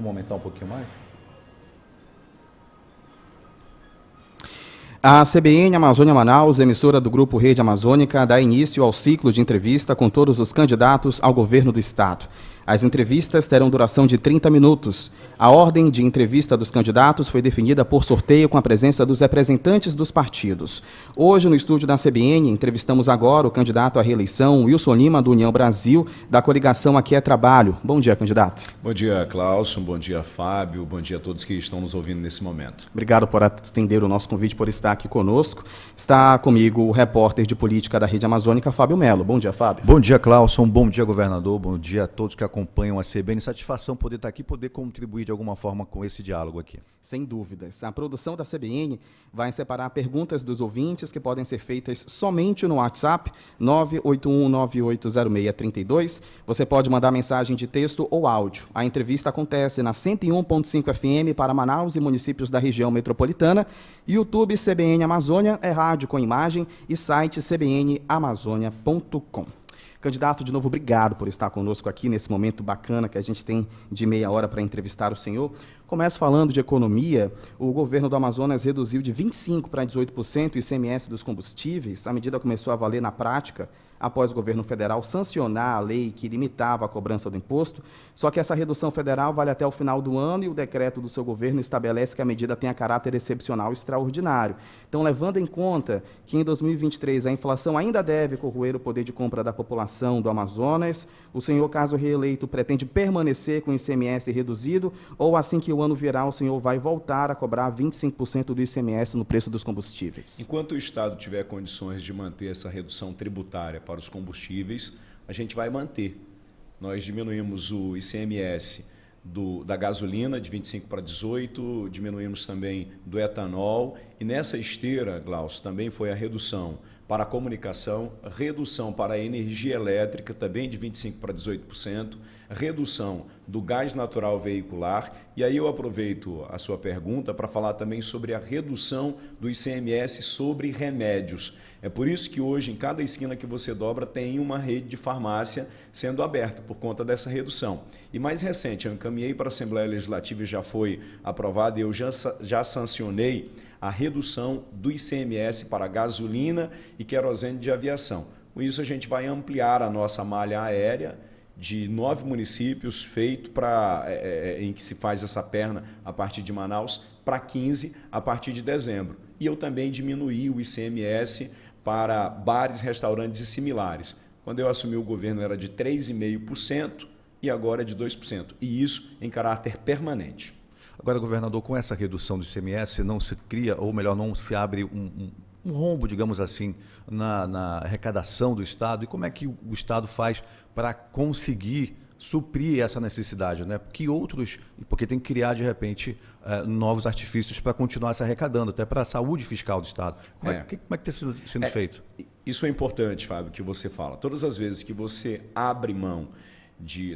como aumentar um pouquinho mais? A CBN Amazônia Manaus, emissora do Grupo Rede Amazônica, dá início ao ciclo de entrevista com todos os candidatos ao governo do Estado. As entrevistas terão duração de 30 minutos. A ordem de entrevista dos candidatos foi definida por sorteio com a presença dos representantes dos partidos. Hoje, no estúdio da CBN, entrevistamos agora o candidato à reeleição, Wilson Lima, do União Brasil, da coligação Aqui é Trabalho. Bom dia, candidato. Bom dia, Cláudio. Bom dia, Fábio. Bom dia a todos que estão nos ouvindo nesse momento. Obrigado por atender o nosso convite, por estar aqui conosco. Está comigo o repórter de política da Rede Amazônica, Fábio Melo. Bom dia, Fábio. Bom dia, Cláudio. Bom dia, governador. Bom dia a todos que acompanham a CBN. Satisfação poder estar aqui e poder contribuir de alguma forma com esse diálogo aqui. Sem dúvidas. A produção da CBN vai separar perguntas dos ouvintes que podem ser feitas somente no WhatsApp 981980632. Você pode mandar mensagem de texto ou áudio. A entrevista acontece na 101.5 FM para Manaus e municípios da região metropolitana. YouTube CBN Amazônia é rádio com imagem e site cbnamazônia.com. Candidato, de novo, obrigado por estar conosco aqui nesse momento bacana que a gente tem de meia hora para entrevistar o senhor. Começo falando de economia. O governo do Amazonas reduziu de 25% para 18% o ICMS dos combustíveis. A medida começou a valer na prática após o governo federal sancionar a lei que limitava a cobrança do imposto. Só que essa redução federal vale até o final do ano e o decreto do seu governo estabelece que a medida tenha caráter excepcional e extraordinário. Então, levando em conta que em 2023 a inflação ainda deve corroer o poder de compra da população do Amazonas, o senhor, caso reeleito, pretende permanecer com o ICMS reduzido ou assim que o ano virar, o senhor vai voltar a cobrar 25% do ICMS no preço dos combustíveis? Enquanto o Estado tiver condições de manter essa redução tributária para os combustíveis, a gente vai manter. Nós diminuímos o ICMS da gasolina de 25 para 18, diminuímos também do etanol e nessa esteira, Glaucio, também foi a redução para a comunicação, redução para a energia elétrica também de 25 para 18%, redução do gás natural veicular e aí eu aproveito a sua pergunta para falar também sobre a redução do ICMS sobre remédios. É por isso que hoje em cada esquina que você dobra tem uma rede de farmácia sendo aberta por conta dessa redução. E mais recente, eu encaminhei para a Assembleia Legislativa e já foi aprovada e eu já sancionei a redução do ICMS para gasolina e querosene de aviação. Com isso, a gente vai ampliar a nossa malha aérea de 9 municípios, feito em que se faz essa perna a partir de Manaus, para 15 a partir de dezembro. E eu também diminuí o ICMS para bares, restaurantes e similares. Quando eu assumi o governo era de 3,5% e agora é de 2%. E isso em caráter permanente. Agora, governador, com essa redução do ICMS não se cria, ou melhor, não se abre um rombo, digamos assim, na arrecadação do Estado? E como é que o Estado faz para conseguir suprir essa necessidade, né? Porque tem que criar, de repente, novos artifícios para continuar se arrecadando, até para a saúde fiscal do Estado. Como é que está sendo feito? Isso é importante, Fábio, que você fala. Todas as vezes que você abre mão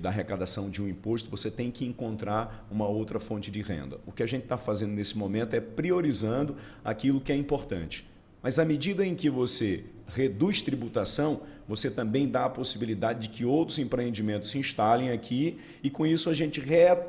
da arrecadação de um imposto, você tem que encontrar uma outra fonte de renda. O que a gente está fazendo nesse momento é priorizando aquilo que é importante. Mas à medida em que você reduz tributação, você também dá a possibilidade de que outros empreendimentos se instalem aqui e com isso a gente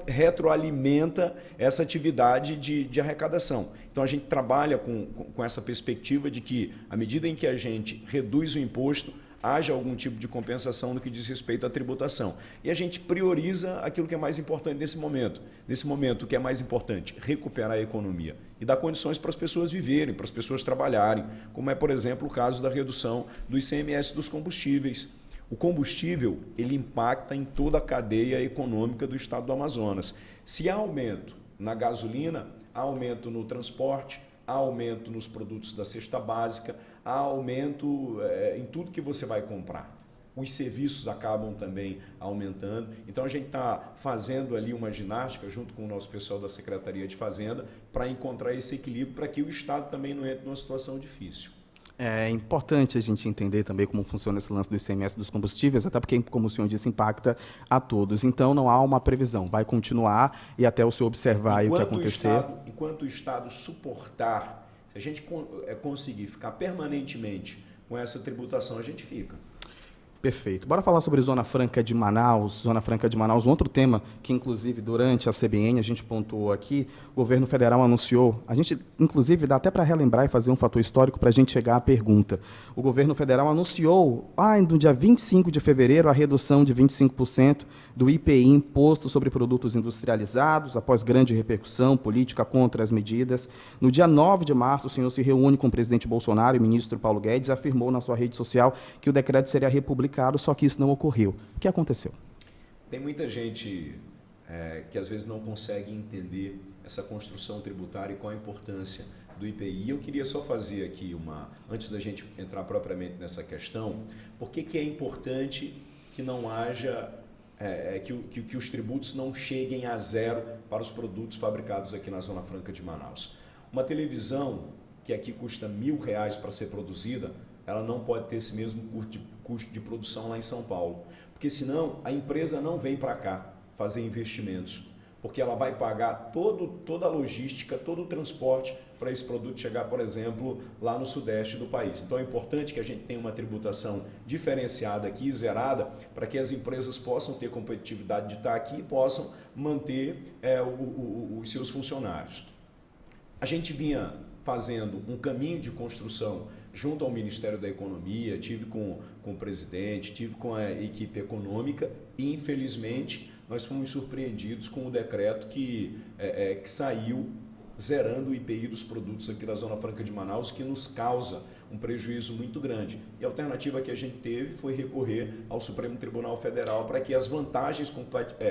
retroalimenta essa atividade de arrecadação. Então a gente trabalha com essa perspectiva de que à medida em que a gente reduz o imposto, haja algum tipo de compensação no que diz respeito à tributação. E a gente prioriza aquilo que é mais importante nesse momento. Nesse momento, o que é mais importante? Recuperar a economia e dar condições para as pessoas viverem, para as pessoas trabalharem, como é, por exemplo, o caso da redução do ICMS dos combustíveis. O combustível, ele impacta em toda a cadeia econômica do estado do Amazonas. Se há aumento na gasolina, há aumento no transporte, há aumento nos produtos da cesta básica, há aumento em tudo que você vai comprar. Os serviços acabam também aumentando. Então, a gente está fazendo ali uma ginástica junto com o nosso pessoal da Secretaria de Fazenda para encontrar esse equilíbrio para que o Estado também não entre numa situação difícil. É importante a gente entender também como funciona esse lance do ICMS dos combustíveis, até porque, como o senhor disse, impacta a todos. Então, não há uma previsão. Vai continuar e até o senhor observar aí o que acontecer. Enquanto o Estado suportar, se a gente conseguir ficar permanentemente com essa tributação, a gente fica. Perfeito. Bora falar sobre Zona Franca de Manaus. Zona Franca de Manaus, um outro tema que, inclusive, durante a CBN a gente pontuou aqui, o governo federal anunciou, a gente, inclusive, dá até para relembrar e fazer um fator histórico para a gente chegar à pergunta. O governo federal anunciou, no dia 25 de fevereiro, a redução de 25% do IPI, Imposto sobre Produtos Industrializados, após grande repercussão política contra as medidas. No dia 9 de março, o senhor se reúne com o presidente Bolsonaro e o ministro Paulo Guedes, afirmou na sua rede social que o decreto seria republicado, só que isso não ocorreu. O que aconteceu? Tem muita gente que às vezes não consegue entender essa construção tributária e qual a importância do IPI. Eu queria só fazer aqui antes da gente entrar propriamente nessa questão, por que é importante que não haja, que os tributos não cheguem a zero para os produtos fabricados aqui na Zona Franca de Manaus. Uma televisão que aqui custa R$1.000 para ser produzida, ela não pode ter esse mesmo custo de produção lá em São Paulo. Porque senão a empresa não vem para cá fazer investimentos, porque ela vai pagar toda a logística, todo o transporte para esse produto chegar, por exemplo, lá no sudeste do país. Então é importante que a gente tenha uma tributação diferenciada aqui, zerada, para que as empresas possam ter competitividade de estar aqui e possam manter os seus funcionários. A gente vinha fazendo um caminho de construção junto ao Ministério da Economia, tive com o presidente, tive com a equipe econômica e, infelizmente, nós fomos surpreendidos com o decreto que saiu zerando o IPI dos produtos aqui da Zona Franca de Manaus, que nos causa um prejuízo muito grande. E a alternativa que a gente teve foi recorrer ao Supremo Tribunal Federal para que as vantagens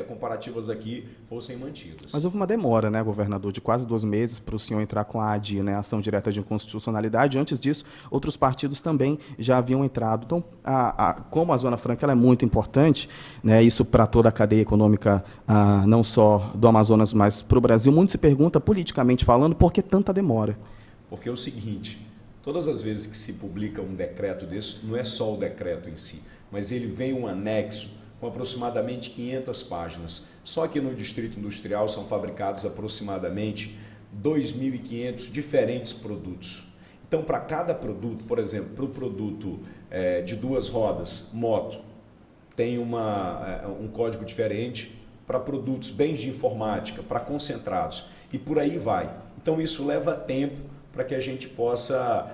comparativas aqui fossem mantidas. Mas houve uma demora, né, governador, de quase 2 meses para o senhor entrar com a ADI, né, Ação Direta de Inconstitucionalidade. Antes disso, outros partidos também já haviam entrado. Então, como a Zona Franca ela é muito importante, né, isso para toda a cadeia econômica, não só do Amazonas, mas para o Brasil, muito se pergunta, politicamente falando, por que tanta demora? Porque é o seguinte: todas as vezes que se publica um decreto desse, não é só o decreto em si, mas ele vem um anexo com aproximadamente 500 páginas. Só que no Distrito Industrial são fabricados aproximadamente 2.500 diferentes produtos. Então, para cada produto, por exemplo, para o produto de 2 rodas, moto, tem um código diferente. Para produtos, bens de informática, para concentrados, e por aí vai. Então, isso leva tempo para que a gente possa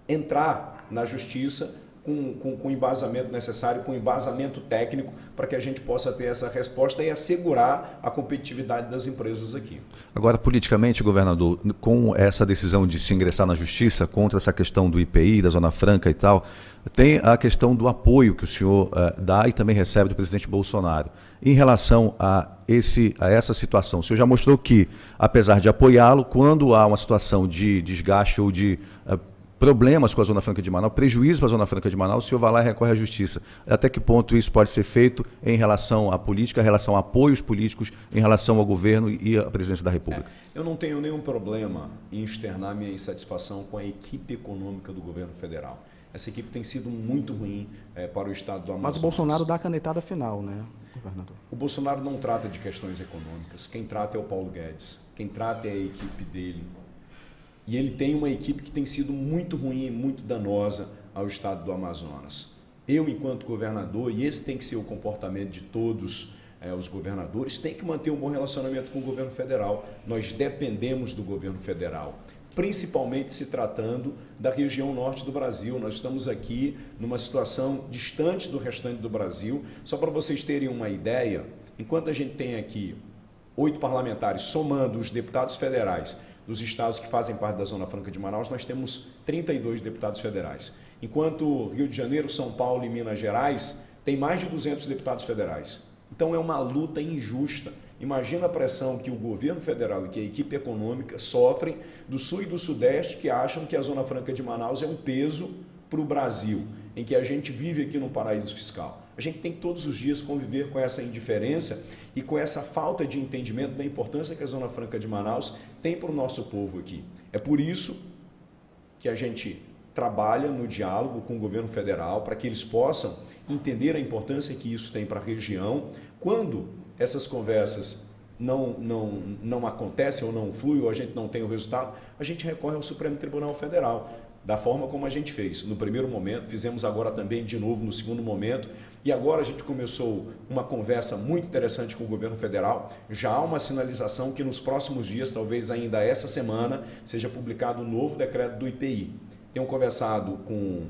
entrar na justiça com o embasamento necessário, com o embasamento técnico, para que a gente possa ter essa resposta e assegurar a competitividade das empresas aqui. Agora, politicamente, governador, com essa decisão de se ingressar na justiça contra essa questão do IPI, da Zona Franca e tal, tem a questão do apoio que o senhor dá e também recebe do presidente Bolsonaro. Em relação a essa situação, o senhor já mostrou que, apesar de apoiá-lo, quando há uma situação de desgaste ou de problemas com a Zona Franca de Manaus, prejuízo para a Zona Franca de Manaus, o senhor vai lá e recorre à justiça. Até que ponto isso pode ser feito em relação à política, em relação a apoios políticos, em relação ao governo e à presidência da República? Eu não tenho nenhum problema em externar minha insatisfação com a equipe econômica do governo federal. Essa equipe tem sido muito ruim para o estado do Amazonas. Mas o Bolsonaro dá a canetada final, né, governador? O Bolsonaro não trata de questões econômicas. Quem trata é o Paulo Guedes. Quem trata é a equipe dele. E ele tem uma equipe que tem sido muito ruim e muito danosa ao estado do Amazonas. Eu, enquanto governador, e esse tem que ser o comportamento de todos os governadores, tem que manter um bom relacionamento com o governo federal. Nós dependemos do governo federal, principalmente se tratando da região norte do Brasil. Nós estamos aqui numa situação distante do restante do Brasil. Só para vocês terem uma ideia, enquanto a gente tem aqui 8 parlamentares, somando os deputados federais dos estados que fazem parte da Zona Franca de Manaus, nós temos 32 deputados federais. Enquanto Rio de Janeiro, São Paulo e Minas Gerais tem mais de 200 deputados federais. Então é uma luta injusta. Imagina a pressão que o governo federal e que a equipe econômica sofrem do sul e do sudeste, que acham que a Zona Franca de Manaus é um peso para o Brasil, em que a gente vive aqui no paraíso fiscal. A gente tem que todos os dias conviver com essa indiferença e com essa falta de entendimento da importância que a Zona Franca de Manaus tem para o nosso povo aqui. É por isso que a gente trabalha no diálogo com o governo federal para que eles possam entender a importância que isso tem para a região. Quando essas conversas não acontecem ou não fluem, ou a gente não tem o resultado, a gente recorre ao Supremo Tribunal Federal. da forma como a gente fez. No primeiro momento, fizemos agora também de novo no segundo momento, e agora a gente começou uma conversa muito interessante com o governo federal. Já há uma sinalização que nos próximos dias, talvez ainda essa semana, seja publicado um novo decreto do IPI. Tenho conversado com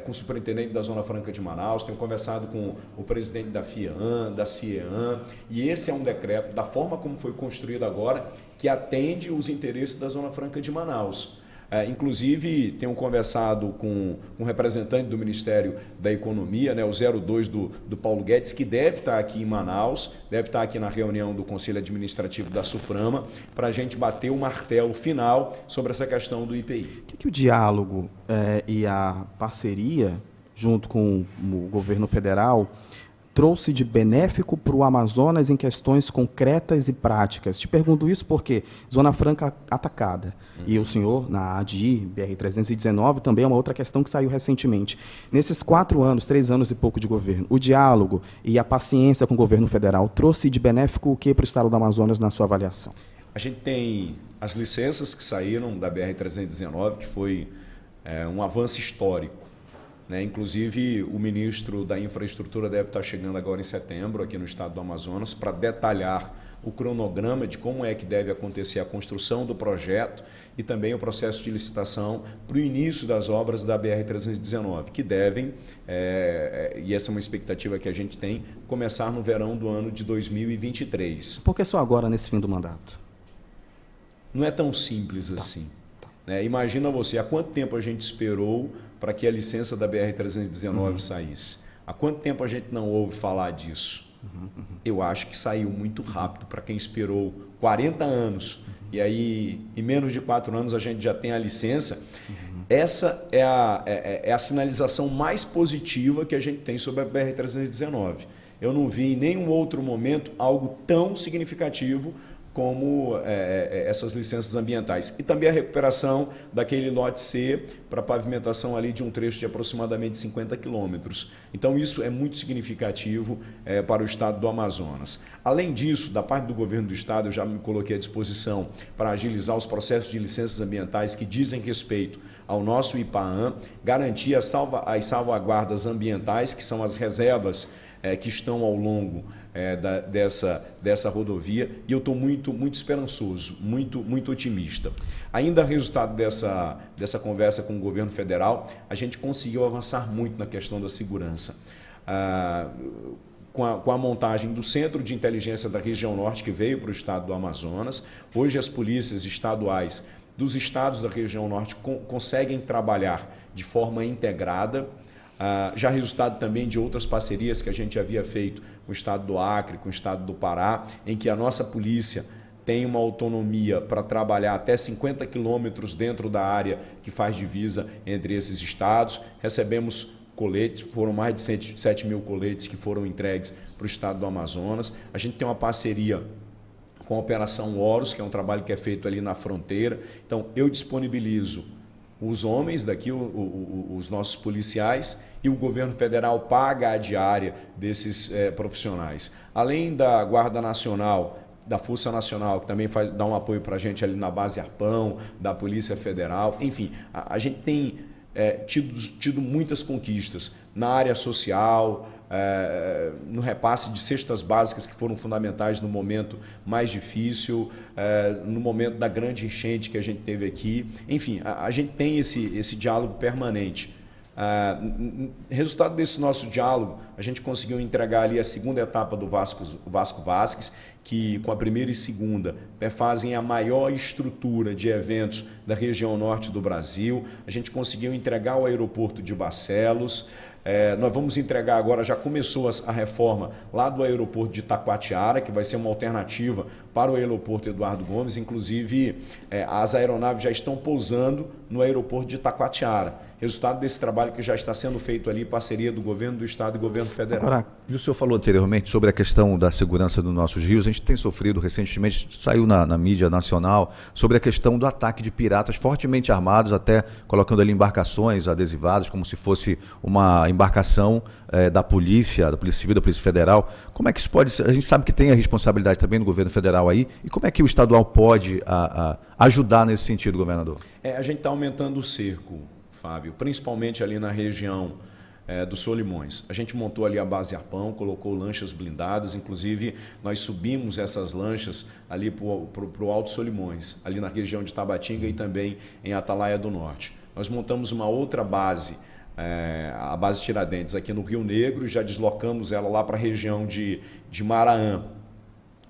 o superintendente da Zona Franca de Manaus, tenho conversado com o presidente da FIAN, da CIEAN, e esse é um decreto, da forma como foi construído agora, que atende os interesses da Zona Franca de Manaus. Inclusive, tenho conversado com um representante do Ministério da Economia, né, o 02 do Paulo Guedes, que deve estar aqui em Manaus, deve estar aqui na reunião do Conselho Administrativo da SUFRAMA, para a gente bater o martelo final sobre essa questão do IPI. O que o diálogo e a parceria, junto com o governo federal, trouxe de benéfico para o Amazonas em questões concretas e práticas? Te pergunto isso porque Zona Franca atacada. E o senhor, na ADI, BR-319, também é uma outra questão que saiu recentemente. Nesses 4 anos, 3 anos e pouco de governo, o diálogo e a paciência com o governo federal trouxe de benéfico o que para o estado do Amazonas, na sua avaliação? A gente tem as licenças que saíram da BR-319, que foi um avanço histórico. Inclusive, o ministro da Infraestrutura deve estar chegando agora em setembro aqui no estado do Amazonas para detalhar o cronograma de como é que deve acontecer a construção do projeto e também o processo de licitação para o início das obras da BR-319, que devem, e essa é uma expectativa que a gente tem, começar no verão do ano de 2023. Por que só agora, nesse fim do mandato? Não é tão simples assim. Imagina você, há quanto tempo a gente esperou para que a licença da BR-319 saísse? Há quanto tempo a gente não ouve falar disso? Eu acho que saiu muito rápido para quem esperou 40 anos e aí em menos de 4 anos a gente já tem a licença. Essa é a sinalização mais positiva que a gente tem sobre a BR-319. Eu não vi em nenhum outro momento algo tão significativo como essas licenças ambientais. E também a recuperação daquele lote C para pavimentação ali de um trecho de aproximadamente 50 quilômetros. Então isso é muito significativo para o estado do Amazonas. Além disso, da parte do governo do estado, eu já me coloquei à disposição para agilizar os processos de licenças ambientais que dizem respeito ao nosso IPAAM, garantir as salvaguardas ambientais, que são as reservas que estão ao longo dessa rodovia, e eu estou muito esperançoso, muito otimista. Ainda resultado dessa conversa com o governo federal, a gente conseguiu avançar muito na questão da segurança. Com a montagem do Centro de Inteligência da Região Norte, que veio para o estado do Amazonas, hoje as polícias estaduais dos estados da Região Norte conseguem trabalhar de forma integrada. Já resultado também de outras parcerias que a gente havia feito com o estado do Acre, com o estado do Pará, em que a nossa polícia tem uma autonomia para trabalhar até 50 quilômetros dentro da área que faz divisa entre esses estados. Recebemos coletes, foram mais de 7 mil coletes que foram entregues para o estado do Amazonas. A gente tem uma parceria com a Operação Horus, que é um trabalho que é feito ali na fronteira. Então, eu disponibilizo os homens daqui, os nossos policiais, e o governo federal paga a diária desses profissionais. Além da Guarda Nacional, da Força Nacional, que também dá um apoio para a gente ali na base Arpão, da Polícia Federal. Enfim, a gente tem tido muitas conquistas na área social, no repasse de cestas básicas que foram fundamentais no momento mais difícil, no momento da grande enchente que a gente teve aqui. Enfim, a gente tem esse diálogo permanente. Resultado desse nosso diálogo, a gente conseguiu entregar ali a segunda etapa do Vasco Vasques, que com a primeira e segunda fazem a maior estrutura de eventos da região norte do Brasil. A gente conseguiu entregar o aeroporto de Barcelos. Nós vamos entregar agora, já começou a reforma lá do aeroporto de Itacoatiara, que vai ser uma alternativa para o aeroporto Eduardo Gomes. Inclusive, as aeronaves já estão pousando no aeroporto de Itacoatiara. Resultado desse trabalho que já está sendo feito ali, parceria do governo do estado e governo federal. Agora, o senhor falou anteriormente sobre a questão da segurança dos nossos rios. A gente tem sofrido recentemente, saiu na mídia nacional, sobre a questão do ataque de piratas fortemente armados, até colocando ali embarcações adesivadas, como se fosse uma embarcação da Polícia Civil, da Polícia Federal. Como é que isso pode ser? A gente sabe que tem a responsabilidade também do governo federal aí, e como é que o estadual pode ajudar nesse sentido, governador? A gente está aumentando o cerco, Fábio, principalmente ali na região do Solimões. A gente montou ali a base Arpão, colocou lanchas blindadas, inclusive nós subimos essas lanchas ali para o Alto Solimões, ali na região de Tabatinga e também em Atalaia do Norte. Nós montamos uma outra base, a base Tiradentes, aqui no Rio Negro, e já deslocamos ela lá para a região de Maraã,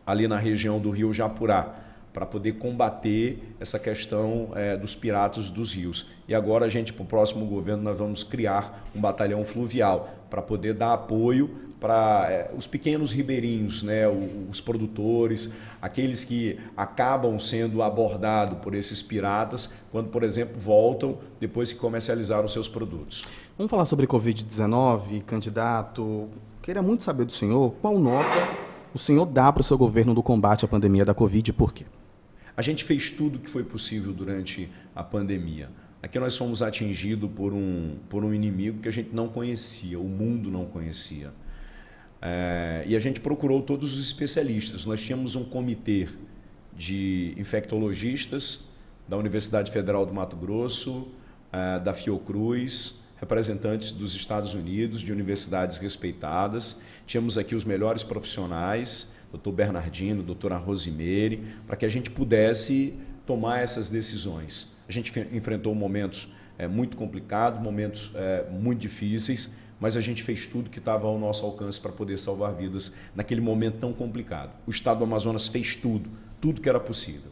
ali na região do Rio Japurá, para poder combater essa questão dos piratas dos rios. E agora a gente, para o próximo governo, nós vamos criar um batalhão fluvial para poder dar apoio para os pequenos ribeirinhos, né, os produtores, aqueles que acabam sendo abordados por esses piratas quando, por exemplo, voltam depois que comercializaram seus produtos. Vamos falar sobre Covid-19, candidato. Queria muito saber do senhor qual nota o senhor dá para o seu governo do combate à pandemia da Covid e por quê? A gente fez tudo o que foi possível durante a pandemia. Aqui nós fomos atingidos por um inimigo que a gente não conhecia, o mundo não conhecia. E a gente procurou todos os especialistas. Nós tínhamos um comitê de infectologistas da Universidade Federal do Mato Grosso, da Fiocruz, representantes dos Estados Unidos, de universidades respeitadas. Tínhamos aqui os melhores profissionais, Dr. Bernardino, doutora Rosemary, para que a gente pudesse tomar essas decisões. A gente enfrentou momentos muito complicados, momentos muito difíceis, mas a gente fez tudo que estava ao nosso alcance para poder salvar vidas naquele momento tão complicado. O Estado do Amazonas fez tudo que era possível.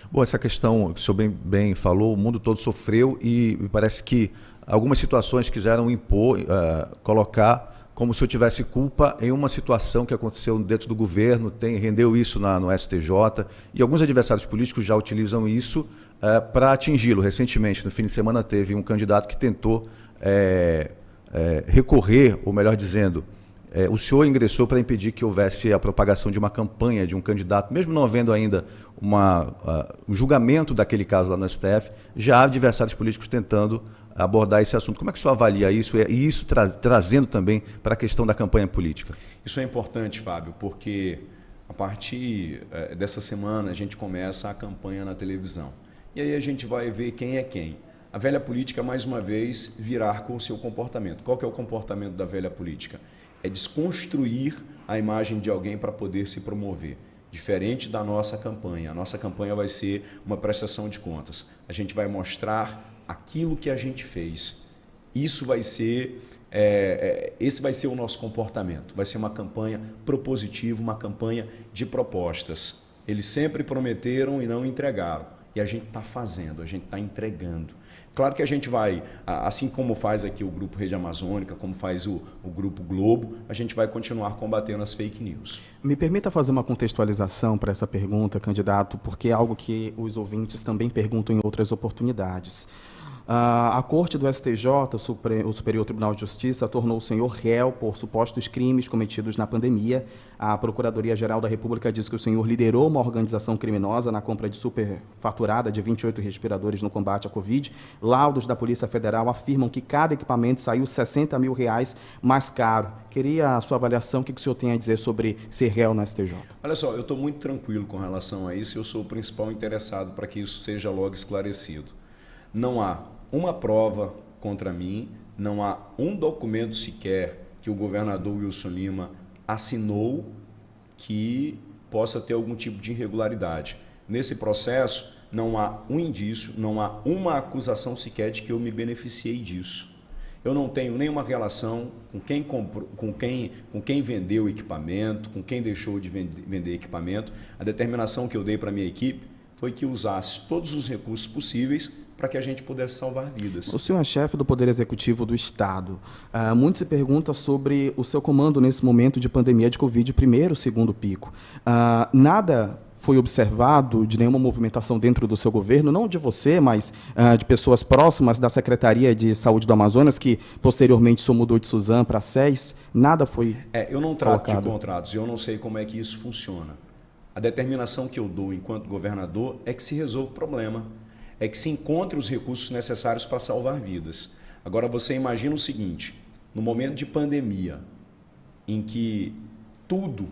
Bom, essa questão que o senhor bem falou, o mundo todo sofreu e me parece que algumas situações quiseram impor, colocar como se eu tivesse culpa em uma situação que aconteceu dentro do governo, rendeu isso no STJ, e alguns adversários políticos já utilizam isso para atingi-lo. Recentemente, no fim de semana, teve um candidato que tentou recorrer, ou melhor dizendo, o senhor ingressou para impedir que houvesse a propagação de uma campanha de um candidato, mesmo não havendo ainda um julgamento daquele caso lá no STF, já há adversários políticos tentando abordar esse assunto. Como é que o senhor avalia isso e isso trazendo também para a questão da campanha política? Isso é importante, Fábio, porque a partir dessa semana a gente começa a campanha na televisão. E aí a gente vai ver quem é quem. A velha política, mais uma vez, virar com o seu comportamento. Qual que é o comportamento da velha política? É desconstruir a imagem de alguém para poder se promover. Diferente da nossa campanha. A nossa campanha vai ser uma prestação de contas. A gente vai mostrar aquilo que a gente fez. Isso vai ser, esse vai ser o nosso comportamento. Vai ser uma campanha propositiva, uma campanha de propostas. Eles sempre prometeram e não entregaram. E a gente está fazendo, a gente está entregando. Claro que a gente vai, assim como faz aqui o Grupo Rede Amazônica, como faz o Grupo Globo, a gente vai continuar combatendo as fake news. Me permita fazer uma contextualização para essa pergunta, candidato, porque é algo que os ouvintes também perguntam em outras oportunidades. A Corte do STJ, o Superior Tribunal de Justiça, tornou o senhor réu por supostos crimes cometidos na pandemia. A Procuradoria-Geral da República diz que o senhor liderou uma organização criminosa na compra de superfaturada de 28 respiradores no combate à Covid. Laudos da Polícia Federal afirmam que cada equipamento saiu R$60 mil mais caro. Queria a sua avaliação, o que o senhor tem a dizer sobre ser réu no STJ? Olha só, eu estou muito tranquilo com relação a isso e eu sou o principal interessado para que isso seja logo esclarecido. Não há uma prova contra mim, não há um documento sequer que o governador Wilson Lima assinou que possa ter algum tipo de irregularidade. Nesse processo, não há um indício, não há uma acusação sequer de que eu me beneficiei disso. Eu não tenho nenhuma relação com quem comprou, com quem vendeu o equipamento, com quem deixou de vender equipamento. A determinação que eu dei para a minha equipe foi que usasse todos os recursos possíveis para que a gente pudesse salvar vidas. O senhor é chefe do Poder Executivo do Estado. Muito se pergunta sobre o seu comando nesse momento de pandemia de Covid, primeiro, segundo pico. Nada foi observado de nenhuma movimentação dentro do seu governo, não de você, mas de pessoas próximas da Secretaria de Saúde do Amazonas, que posteriormente só mudou de Suzano para SES? Nada foi eu não trato colocado. De contratos, eu não sei como é que isso funciona. A determinação que eu dou enquanto governador é que se resolva o problema, é que se encontre os recursos necessários para salvar vidas. Agora você imagina o seguinte, no momento de pandemia, em que tudo,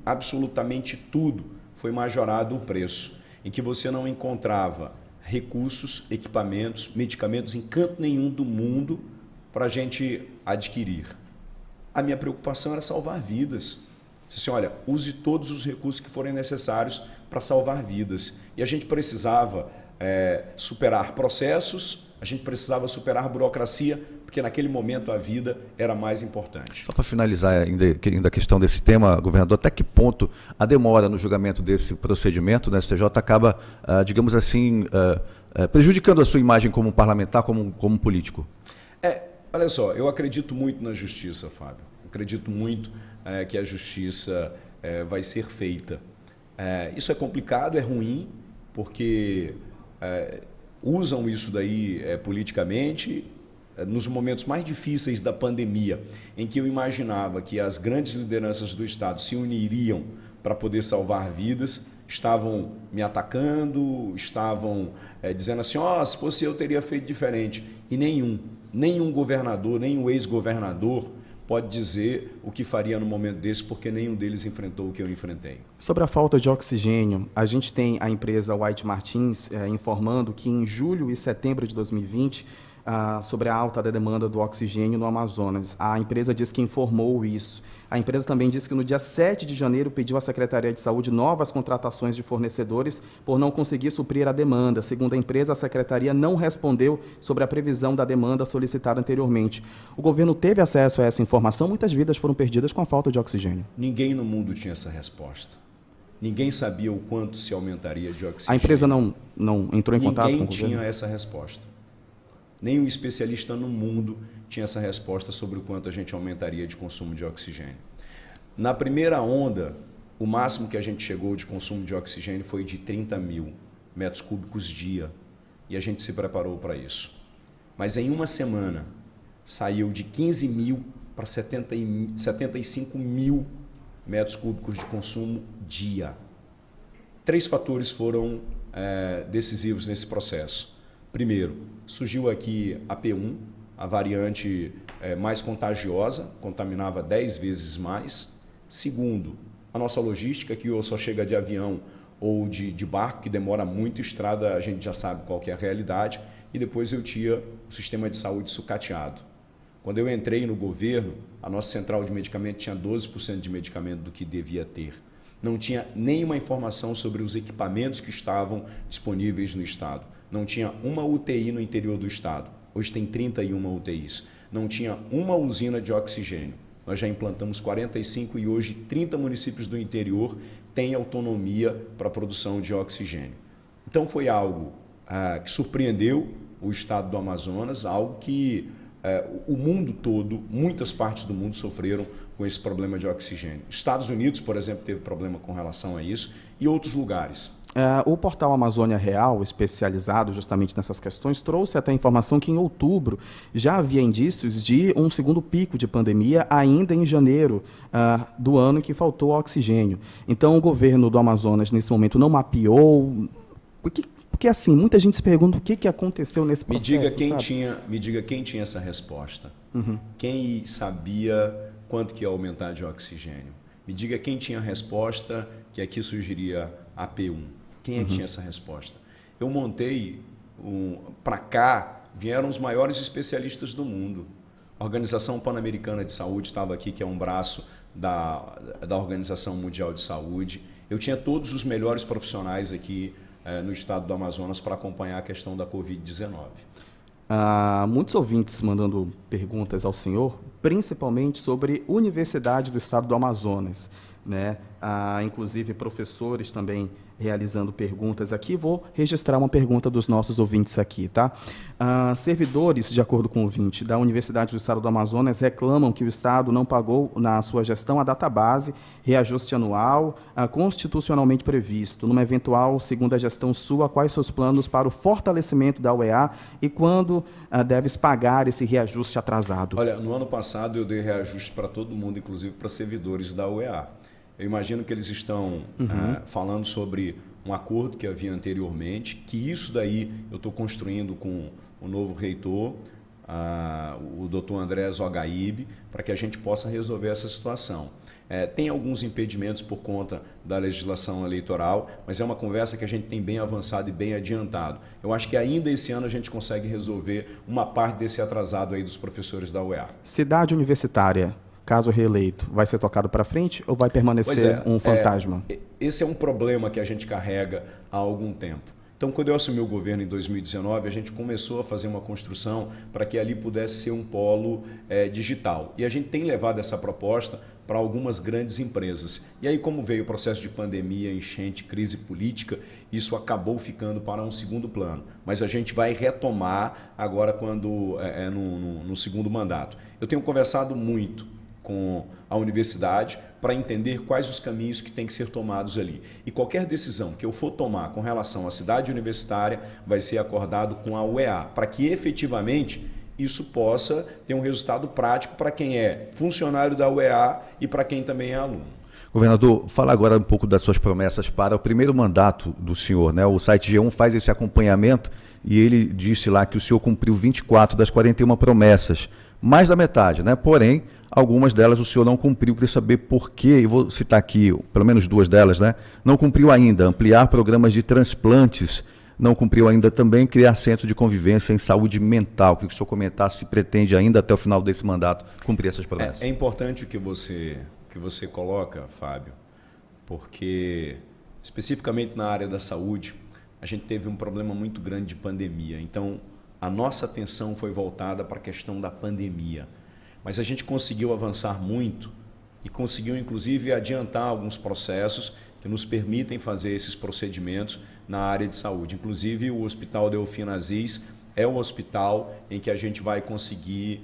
absolutamente tudo, foi majorado o preço, em que você não encontrava recursos, equipamentos, medicamentos em canto nenhum do mundo para a gente adquirir. A minha preocupação era salvar vidas. Assim, olha, use todos os recursos que forem necessários para salvar vidas. E a gente precisava superar processos, a gente precisava superar burocracia, porque naquele momento a vida era mais importante. Só para finalizar ainda a questão desse tema, governador, até que ponto a demora no julgamento desse procedimento na STJ acaba, digamos assim, prejudicando a sua imagem como parlamentar, como político? Olha só, eu acredito muito na justiça, Fábio. Acredito muito que a justiça vai ser feita. Isso é complicado, é ruim, porque usam isso daí politicamente. Nos momentos mais difíceis da pandemia, em que eu imaginava que as grandes lideranças do Estado se uniriam para poder salvar vidas, estavam me atacando, estavam dizendo assim, se fosse eu teria feito diferente. E nenhum governador, nenhum ex-governador pode dizer o que faria no momento desse, porque nenhum deles enfrentou o que eu enfrentei. Sobre a falta de oxigênio, a gente tem a empresa White Martins informando que em julho e setembro de 2020, sobre a alta da demanda do oxigênio no Amazonas. A empresa diz que informou isso. A empresa também diz que no dia 7 de janeiro pediu à Secretaria de Saúde novas contratações de fornecedores por não conseguir suprir a demanda. Segundo a empresa, a Secretaria não respondeu sobre a previsão da demanda solicitada anteriormente. O governo teve acesso a essa informação, muitas vidas foram perdidas com a falta de oxigênio. Ninguém no mundo tinha essa resposta. Ninguém sabia o quanto se aumentaria de oxigênio. A empresa não entrou em contato com o governo? Ninguém tinha essa resposta. Nenhum especialista no mundo tinha essa resposta sobre o quanto a gente aumentaria de consumo de oxigênio. Na primeira onda, o máximo que a gente chegou de consumo de oxigênio foi de 30 mil metros cúbicos dia. E a gente se preparou para isso. Mas em uma semana, saiu de 15 mil para 75 mil metros cúbicos de consumo dia. 3 fatores foram decisivos nesse processo. Primeiro, surgiu aqui a P1, a variante mais contagiosa, contaminava 10 vezes mais. Segundo, a nossa logística, que ou só chega de avião ou de barco, que demora muito, estrada a gente já sabe qual que é a realidade. E depois eu tinha o sistema de saúde sucateado. Quando eu entrei no governo, a nossa central de medicamento tinha 12% de medicamento do que devia ter. Não tinha nenhuma informação sobre os equipamentos que estavam disponíveis no Estado. Não tinha uma UTI no interior do Estado. Hoje tem 31 UTIs. Não tinha uma usina de oxigênio. Nós já implantamos 45 e hoje 30 municípios do interior têm autonomia para a produção de oxigênio. Então foi algo que surpreendeu o Estado do Amazonas, algo que o mundo todo, muitas partes do mundo sofreram com esse problema de oxigênio. Estados Unidos, por exemplo, teve problema com relação a isso e outros lugares. O portal Amazônia Real, especializado justamente nessas questões, trouxe até a informação que em outubro já havia indícios de um segundo pico de pandemia ainda em janeiro do ano em que faltou oxigênio. Então, o governo do Amazonas, nesse momento, não mapeou. Porque, assim, muita gente se pergunta o que aconteceu nesse processo. Me diga quem tinha essa resposta. Uhum. Quem sabia quanto que ia aumentar de oxigênio. Me diga quem tinha a resposta que aqui surgiria a P1. Quem é que tinha essa resposta? Eu montei, para cá, vieram os maiores especialistas do mundo. A Organização Pan-Americana de Saúde estava aqui, que é um braço da Organização Mundial de Saúde. Eu tinha todos os melhores profissionais aqui no estado do Amazonas para acompanhar a questão da Covid-19. Muitos ouvintes mandando perguntas ao senhor, principalmente sobre Universidade do Estado do Amazonas, né? Inclusive professores também realizando perguntas aqui. Vou registrar uma pergunta dos nossos ouvintes aqui, tá? Servidores, de acordo com o ouvinte, da Universidade do Estado do Amazonas reclamam que o Estado não pagou na sua gestão a database, reajuste anual, constitucionalmente previsto. Numa eventual segunda gestão sua, quais seus planos para o fortalecimento da UEA e quando deves pagar esse reajuste atrasado? Olha, no ano passado eu dei reajuste para todo mundo, inclusive para servidores da UEA. Eu imagino que eles estão falando sobre um acordo que havia anteriormente, que isso daí eu estou construindo com o novo reitor. o doutor André Zogaib, para que a gente possa resolver essa situação. Tem alguns impedimentos por conta da legislação eleitoral, mas é uma conversa que a gente tem bem avançado e bem adiantado. Eu acho que ainda esse ano a gente consegue resolver uma parte desse atrasado aí dos professores da UEA. Cidade universitária, caso reeleito, vai ser tocado para frente ou vai permanecer um fantasma? Esse é um problema que a gente carrega há algum tempo. Então, quando eu assumi o governo em 2019, a gente começou a fazer uma construção para que ali pudesse ser um polo digital. E a gente tem levado essa proposta para algumas grandes empresas. E aí, como veio o processo de pandemia, enchente, crise política, isso acabou ficando para um segundo plano. Mas a gente vai retomar agora quando no segundo mandato. Eu tenho conversado muito com a universidade para entender quais os caminhos que têm que ser tomados ali. E qualquer decisão que eu for tomar com relação à cidade universitária vai ser acordado com a UEA, para que efetivamente isso possa ter um resultado prático para quem é funcionário da UEA e para quem também é aluno. Governador, fala agora um pouco das suas promessas para o primeiro mandato do senhor, né? O site G1 faz esse acompanhamento e ele disse lá que o senhor cumpriu 24 das 41 promessas, mais da metade, né? Porém, algumas delas o senhor não cumpriu. Queria saber por quê, e vou citar aqui pelo menos duas delas, né? Não cumpriu ainda ampliar programas de transplantes, não cumpriu ainda também criar centro de convivência em saúde mental. Queria que o senhor comentasse se pretende ainda até o final desse mandato cumprir essas promessas. É importante o que você coloca, Fábio, porque especificamente na área da saúde, a gente teve um problema muito grande de pandemia. Então, a nossa atenção foi voltada para a questão da pandemia. Mas a gente conseguiu avançar muito e conseguiu, inclusive, adiantar alguns processos que nos permitem fazer esses procedimentos na área de saúde. Inclusive, o Hospital Delfim Aziz é o hospital em que a gente vai conseguir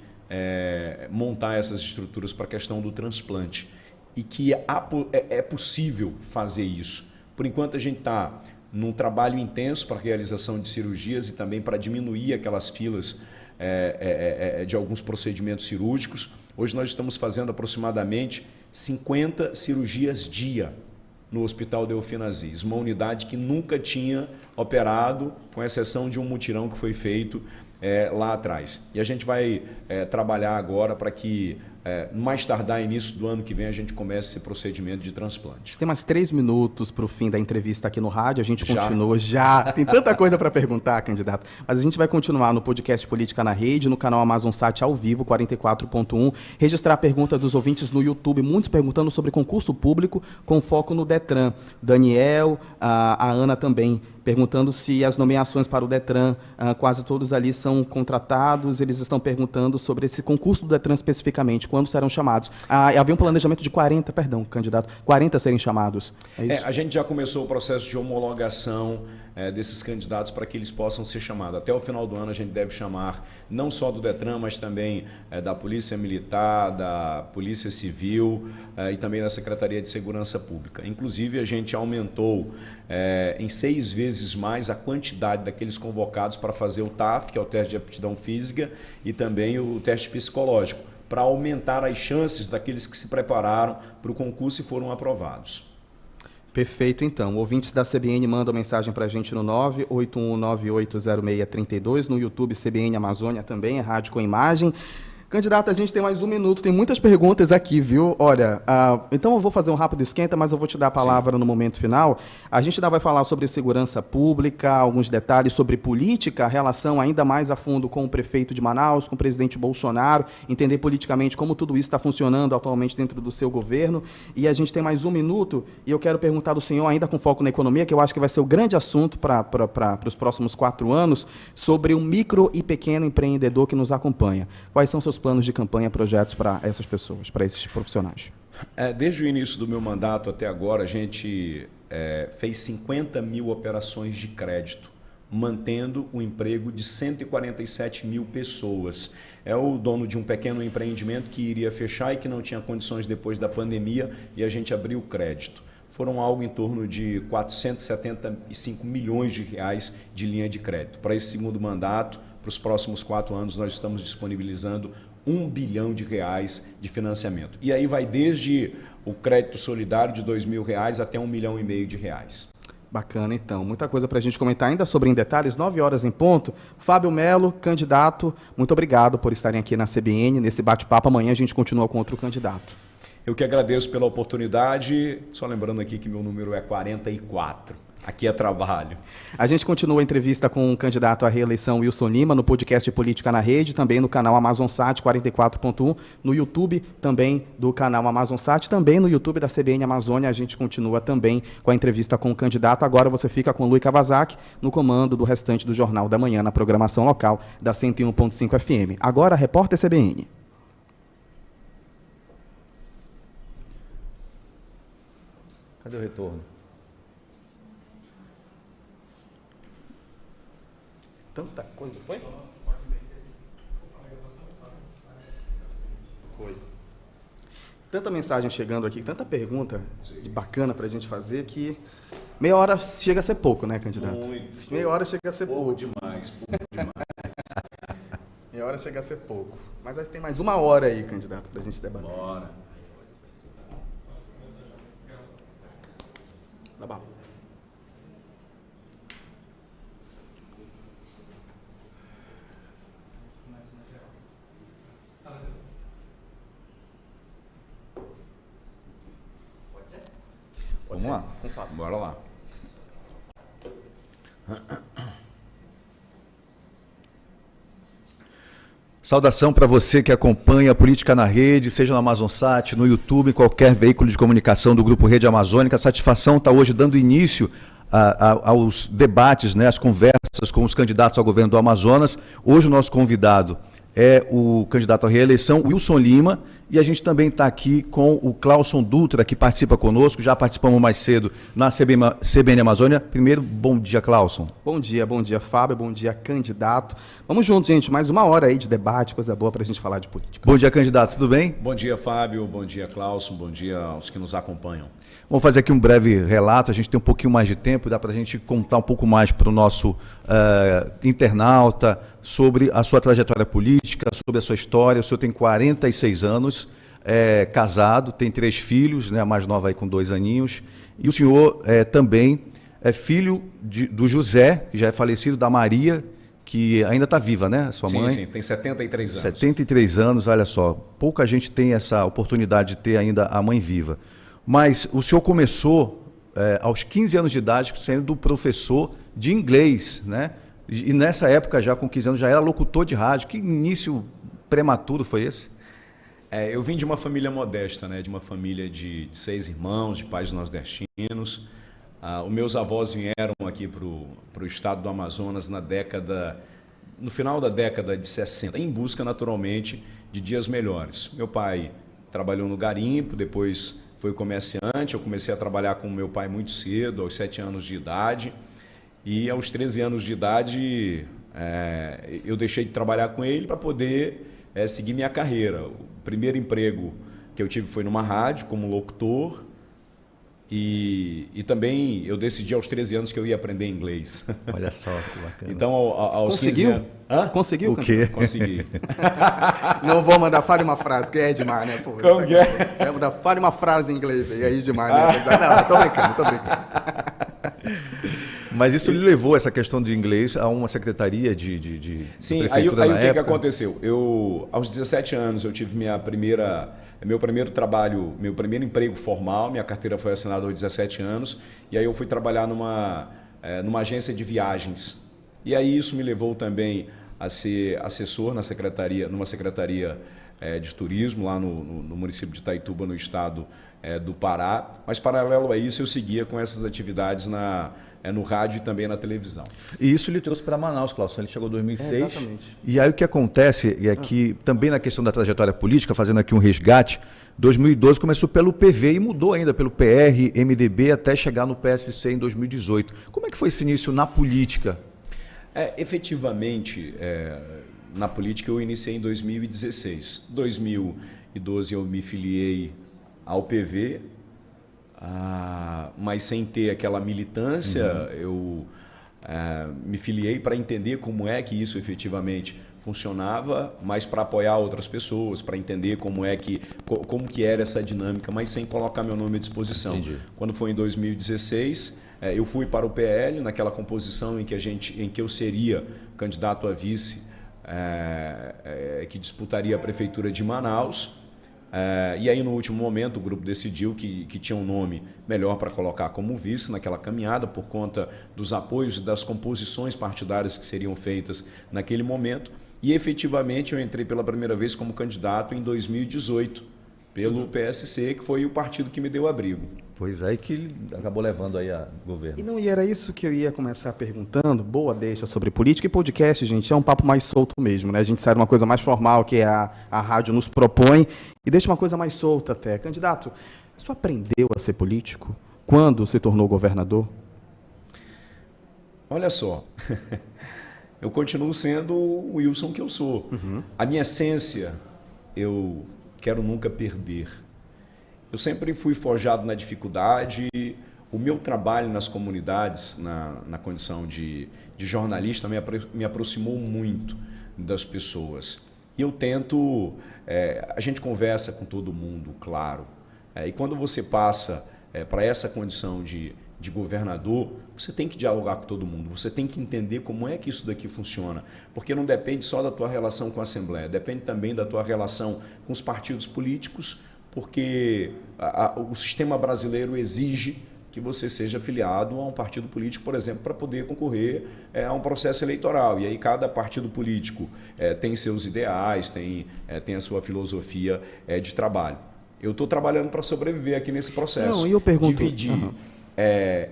montar essas estruturas para a questão do transplante. E que é possível fazer isso. Por enquanto, a gente está num trabalho intenso para a realização de cirurgias e também para diminuir aquelas filas de alguns procedimentos cirúrgicos. Hoje nós estamos fazendo aproximadamente 50 cirurgias dia no Hospital Delfim Aziz, uma unidade que nunca tinha operado, com exceção de um mutirão que foi feito lá atrás. E a gente vai trabalhar agora para que, mais tardar início do ano que vem, a gente comece esse procedimento de transplante. Tem mais 3 minutos para o fim da entrevista aqui no rádio, a gente continua já. Tem tanta coisa para perguntar, candidato. Mas a gente vai continuar no podcast Política na Rede, no canal Amazon Sat ao vivo, 44.1, registrar a pergunta dos ouvintes no YouTube, muitos perguntando sobre concurso público com foco no Detran. Daniel, a Ana também, perguntando se as nomeações para o Detran, quase todos ali são contratados, eles estão perguntando sobre esse concurso do Detran especificamente, quando serão chamados. Havia um planejamento de 40 serem chamados. É isso? A gente já começou o processo de homologação desses candidatos para que eles possam ser chamados. Até o final do ano a gente deve chamar não só do Detran, mas também da Polícia Militar, da Polícia Civil e também da Secretaria de Segurança Pública. Inclusive, a gente aumentou em 6 vezes mais a quantidade daqueles convocados para fazer o TAF, que é o teste de aptidão física, e também o teste psicológico, para aumentar as chances daqueles que se prepararam para o concurso e foram aprovados. Perfeito, então. Ouvintes da CBN mandam mensagem para a gente no 981980632, no YouTube CBN Amazônia também, é rádio com imagem. Candidato, a gente tem mais 1 minuto, tem muitas perguntas aqui, viu? Olha, então eu vou fazer um rápido esquenta, mas eu vou te dar a palavra no momento final. A gente ainda vai falar sobre segurança pública, alguns detalhes sobre política, a relação ainda mais a fundo com o prefeito de Manaus, com o presidente Bolsonaro, entender politicamente como tudo isso está funcionando atualmente dentro do seu governo. E a gente tem mais 1 minuto e eu quero perguntar do senhor, ainda com foco na economia, que eu acho que vai ser o grande assunto para os próximos 4 anos, sobre o micro e pequeno empreendedor que nos acompanha. Quais são seus planos de campanha, projetos para essas pessoas, para esses profissionais? Desde o início do meu mandato até agora, a gente fez 50 mil operações de crédito, mantendo o emprego de 147 mil pessoas. É o dono de um pequeno empreendimento que iria fechar e que não tinha condições depois da pandemia e a gente abriu o crédito. Foram algo em torno de 475 milhões de reais de linha de crédito. Para esse segundo mandato, para os próximos 4 anos, nós estamos disponibilizando R$1 bilhão de financiamento. E aí vai desde o crédito solidário de R$2.000 até R$1,5 milhão de reais. Bacana, então. Muita coisa para a gente comentar ainda sobre Em Detalhes, 9 horas em ponto. Fábio Melo, candidato, muito obrigado por estarem aqui na CBN, nesse bate-papo. Amanhã a gente continua com outro candidato. Eu que agradeço pela oportunidade. Só lembrando aqui que meu número é 44. Aqui é trabalho. A gente continua a entrevista com o candidato à reeleição Wilson Lima no podcast Política na Rede, também no canal AmazonSat 44.1, no YouTube também do canal AmazonSat, também no YouTube da CBN Amazônia. A gente continua também com a entrevista com o candidato. Agora você fica com o Luiz Kawasaki no comando do restante do Jornal da Manhã, na programação local da 101.5 FM. Agora, repórter CBN. Cadê o retorno? Tanta coisa, foi? Foi. Tanta mensagem chegando aqui, tanta pergunta de bacana para a gente fazer que meia hora chega a ser pouco, né, candidato? Muito. Meia hora chega a ser pouco. Demais, pouco demais. Meia hora chega a ser pouco. Mas acho que tem mais uma hora aí, candidato, para a gente debater. Bora. Tá bom. Vamos lá. Bora lá. Saudação para você que acompanha a Política na Rede, seja no AmazonSat, no YouTube, em qualquer veículo de comunicação do Grupo Rede Amazônica. A satisfação está hoje dando início aos debates, né, às conversas com os candidatos ao governo do Amazonas. Hoje o nosso convidado é o candidato à reeleição, Wilson Lima, e a gente também está aqui com o Clauson Dutra, que participa conosco, já participamos mais cedo na CBN Amazônia. Primeiro, bom dia, Clauson. Bom dia, Fábio, bom dia, candidato. Vamos juntos, gente, mais uma hora aí de debate, coisa boa para a gente falar de política. Bom dia, candidato, tudo bem? Bom dia, Fábio, bom dia, Clauson, bom dia aos que nos acompanham. Vamos fazer aqui um breve relato, a gente tem um pouquinho mais de tempo, dá para a gente contar um pouco mais para o nosso internauta sobre a sua trajetória política, sobre a sua história. O senhor tem 46 anos, casado, tem 3 filhos, né, a mais nova aí com 2 aninhos, e o senhor também é filho do José, que já é falecido, da Maria, que ainda está viva, né, sua mãe? Sim, tem 73 anos. 73 anos, olha só, pouca gente tem essa oportunidade de ter ainda a mãe viva. Mas o senhor começou aos 15 anos de idade sendo professor de inglês, né? E nessa época, já com 15 anos, já era locutor de rádio. Que início prematuro foi esse? Eu vim de uma família modesta, né? De uma família de 6 irmãos, de pais nordestinos. Os meus avós vieram aqui para o estado do Amazonas no final da década de 60, em busca, naturalmente, de dias melhores. Meu pai trabalhou no garimpo, depois foi comerciante. Eu comecei a trabalhar com meu pai muito cedo, aos 7 anos de idade. E aos 13 anos de idade, eu deixei de trabalhar com ele para poder seguir minha carreira. O primeiro emprego que eu tive foi numa rádio, como locutor. E também eu decidi aos 13 anos que eu ia aprender inglês. Olha só, que bacana. Então, aos Conseguiu? 15 anos... Hã? Conseguiu? O quê? Consegui. Não vou mandar, fale uma frase, que é demais, né? Pô, Como que é? Fale uma frase em inglês aí demais, né? Não, tô brincando. Mas isso lhe levou, essa questão de inglês, a uma secretaria de Sim, prefeitura aí na o que época? aconteceu? Aos 17 anos, eu tive meu primeiro trabalho, meu primeiro emprego formal. Minha carteira foi assinada aos 17 anos. E aí eu fui trabalhar numa agência de viagens. E aí isso me levou também a ser assessor numa secretaria de turismo lá no município de Itaituba, no estado do Pará. Mas paralelo a isso, eu seguia com essas atividades no rádio e também na televisão. E isso lhe trouxe para Manaus, Clauson. Ele chegou em 2006. Exatamente. E aí o que acontece é que, também na questão da trajetória política, fazendo aqui um resgate, 2012 começou pelo PV e mudou ainda pelo PR, MDB, até chegar no PSC em 2018. Como é que foi esse início na política? Efetivamente, na política eu iniciei em 2016. Em 2012 eu me filiei ao PV, mas sem ter aquela militância. Eu me filiei para entender como é que isso efetivamente funcionava mais para apoiar outras pessoas, para entender como que era essa dinâmica, mas sem colocar meu nome à disposição. Entendi. Quando foi em 2016, eu fui para o PL, naquela composição em que eu seria candidato a vice, que disputaria a prefeitura de Manaus. E aí, no último momento, o grupo decidiu que tinha um nome melhor para colocar como vice naquela caminhada, por conta dos apoios e das composições partidárias que seriam feitas naquele momento. E, efetivamente, eu entrei pela primeira vez como candidato em 2018, pelo PSC, que foi o partido que me deu abrigo. Pois é, que ele acabou levando aí a governo. E era isso que eu ia começar perguntando. Boa deixa sobre política e podcast, gente, é um papo mais solto mesmo, né? A gente sai de uma coisa mais formal que a rádio nos propõe e deixa uma coisa mais solta até. Candidato, o senhor aprendeu a ser político quando se tornou governador? Olha só, eu continuo sendo o Wilson que eu sou. A minha essência, eu quero nunca perder. Eu sempre fui forjado na dificuldade. O meu trabalho nas comunidades, na condição de jornalista, me aproximou muito das pessoas. E eu tento... a gente conversa com todo mundo, claro. E quando você passa para essa condição de governador, você tem que dialogar com todo mundo. Você tem que entender como é que isso daqui funciona. Porque não depende só da tua relação com a Assembleia, depende também da tua relação com os partidos políticos, porque o sistema brasileiro exige que você seja afiliado a um partido político, por exemplo, para poder concorrer a um processo eleitoral. E aí cada partido político tem seus ideais, tem a sua filosofia de trabalho. Eu estou trabalhando para sobreviver aqui nesse processo. Não, e eu pergunto... Dividir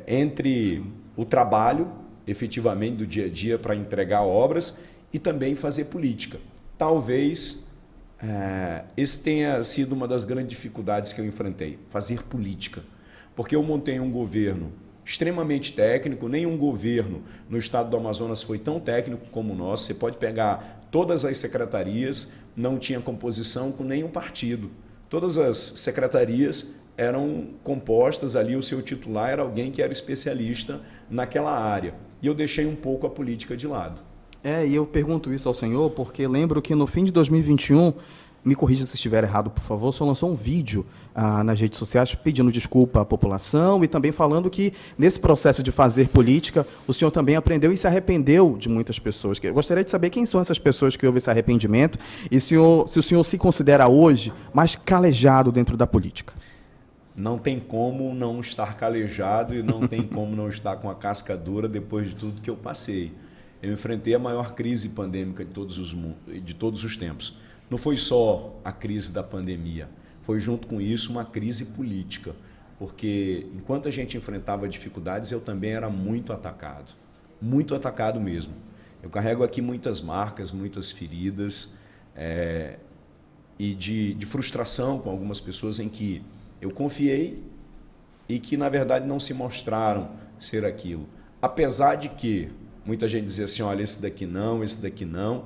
entre o trabalho, efetivamente, do dia a dia para entregar obras e também fazer política. Talvez... esse tenha sido uma das grandes dificuldades que eu enfrentei, fazer política. Porque eu montei um governo extremamente técnico, nenhum governo no estado do Amazonas foi tão técnico como o nosso. Você pode pegar todas as secretarias, não tinha composição com nenhum partido. Todas as secretarias eram compostas ali, o seu titular era alguém que era especialista naquela área. E eu deixei um pouco a política de lado. E eu pergunto isso ao senhor porque lembro que no fim de 2021, me corrija se estiver errado, por favor, o senhor lançou um vídeo nas redes sociais pedindo desculpa à população e também falando que nesse processo de fazer política, o senhor também aprendeu e se arrependeu de muitas pessoas. Eu gostaria de saber quem são essas pessoas que houve esse arrependimento e se o senhor se considera hoje mais calejado dentro da política. Não tem como não estar calejado e não tem como não estar com a casca dura depois de tudo que eu passei. Eu enfrentei a maior crise pandêmica de todos os tempos. Não foi só a crise da pandemia, foi junto com isso uma crise política, porque enquanto a gente enfrentava dificuldades, eu também era muito atacado mesmo. Eu carrego aqui muitas marcas, muitas feridas e de frustração com algumas pessoas em que eu confiei e que, na verdade, não se mostraram ser aquilo. Apesar de que muita gente dizia assim, olha, esse daqui não,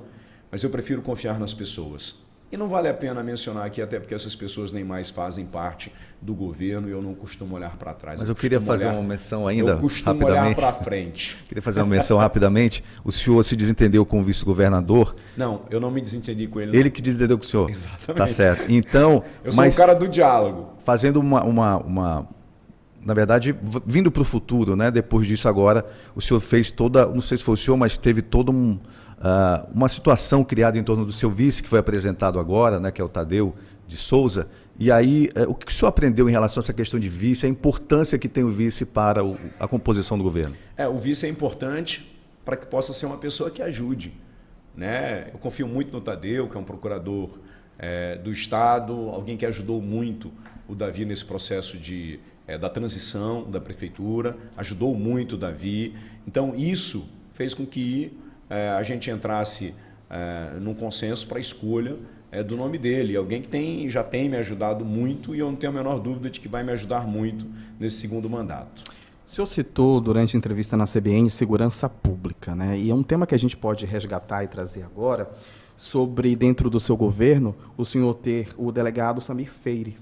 mas eu prefiro confiar nas pessoas. E não vale a pena mencionar aqui, até porque essas pessoas nem mais fazem parte do governo e eu não costumo olhar para trás. Mas eu queria fazer uma menção ainda, eu costumo olhar para frente. Queria fazer uma menção rapidamente. O senhor se desentendeu com o vice-governador? Não, eu não me desentendi com ele. Ele que desentendeu com o senhor? Exatamente. Tá certo. Então, eu sou um cara do diálogo. Fazendo na verdade, vindo para o futuro, né? Depois disso agora, o senhor fez toda, não sei se foi o senhor, mas teve toda uma situação criada em torno do seu vice, que foi apresentado agora, né? Que é o Tadeu de Souza. E aí, o que o senhor aprendeu em relação a essa questão de vice, a importância que tem o vice para a composição do governo? O vice é importante para que possa ser uma pessoa que ajude, né? Eu confio muito no Tadeu, que é um procurador do Estado, alguém que ajudou muito o Davi nesse processo da transição da prefeitura, ajudou muito o Davi. Então, isso fez com que a gente entrasse num consenso para a escolha do nome dele. Alguém que já tem me ajudado muito e eu não tenho a menor dúvida de que vai me ajudar muito nesse segundo mandato. O senhor citou durante a entrevista na CBN segurança pública, né? E é um tema que a gente pode resgatar e trazer agora. sobre, dentro do seu governo, o senhor ter o delegado Samir Freire,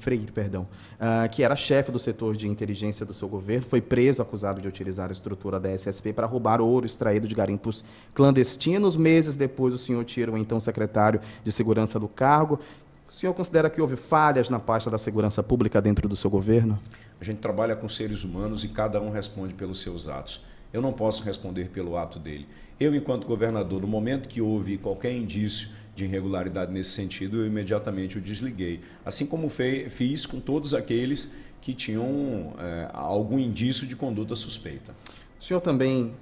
que era chefe do setor de inteligência do seu governo, foi preso acusado de utilizar a estrutura da SSP para roubar ouro extraído de garimpos clandestinos. Meses depois, o senhor tira o então secretário de Segurança do cargo. O senhor considera que houve falhas na pasta da segurança pública dentro do seu governo? A gente trabalha com seres humanos e cada um responde pelos seus atos. Eu não posso responder pelo ato dele. Eu, enquanto governador, no momento que houve qualquer indício de irregularidade nesse sentido, eu imediatamente o desliguei. Assim como fiz com todos aqueles que tinham algum indício de conduta suspeita. O senhor também,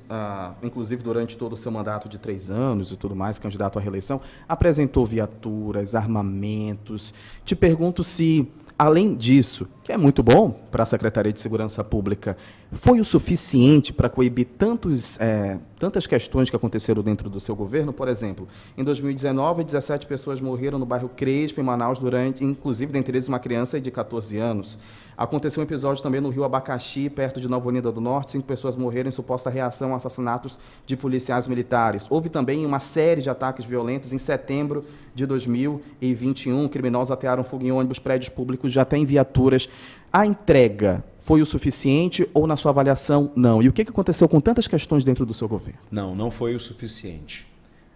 inclusive durante todo o seu mandato de 3 anos e tudo mais, candidato à reeleição, apresentou viaturas, armamentos. Te pergunto se, além disso, que é muito bom para a Secretaria de Segurança Pública, foi o suficiente para coibir tantas questões que aconteceram dentro do seu governo? Por exemplo, em 2019, 17 pessoas morreram no bairro Crespo, em Manaus, inclusive, dentre eles, uma criança de 14 anos. Aconteceu um episódio também no Rio Abacaxi, perto de Nova Olinda do Norte, 5 pessoas morreram em suposta reação a assassinatos de policiais militares. Houve também uma série de ataques violentos em setembro de 2021. Criminosos atearam fogo em ônibus, prédios públicos, já tem viaturas. A entrega foi o suficiente ou, na sua avaliação, não? E o que aconteceu com tantas questões dentro do seu governo? Não foi o suficiente.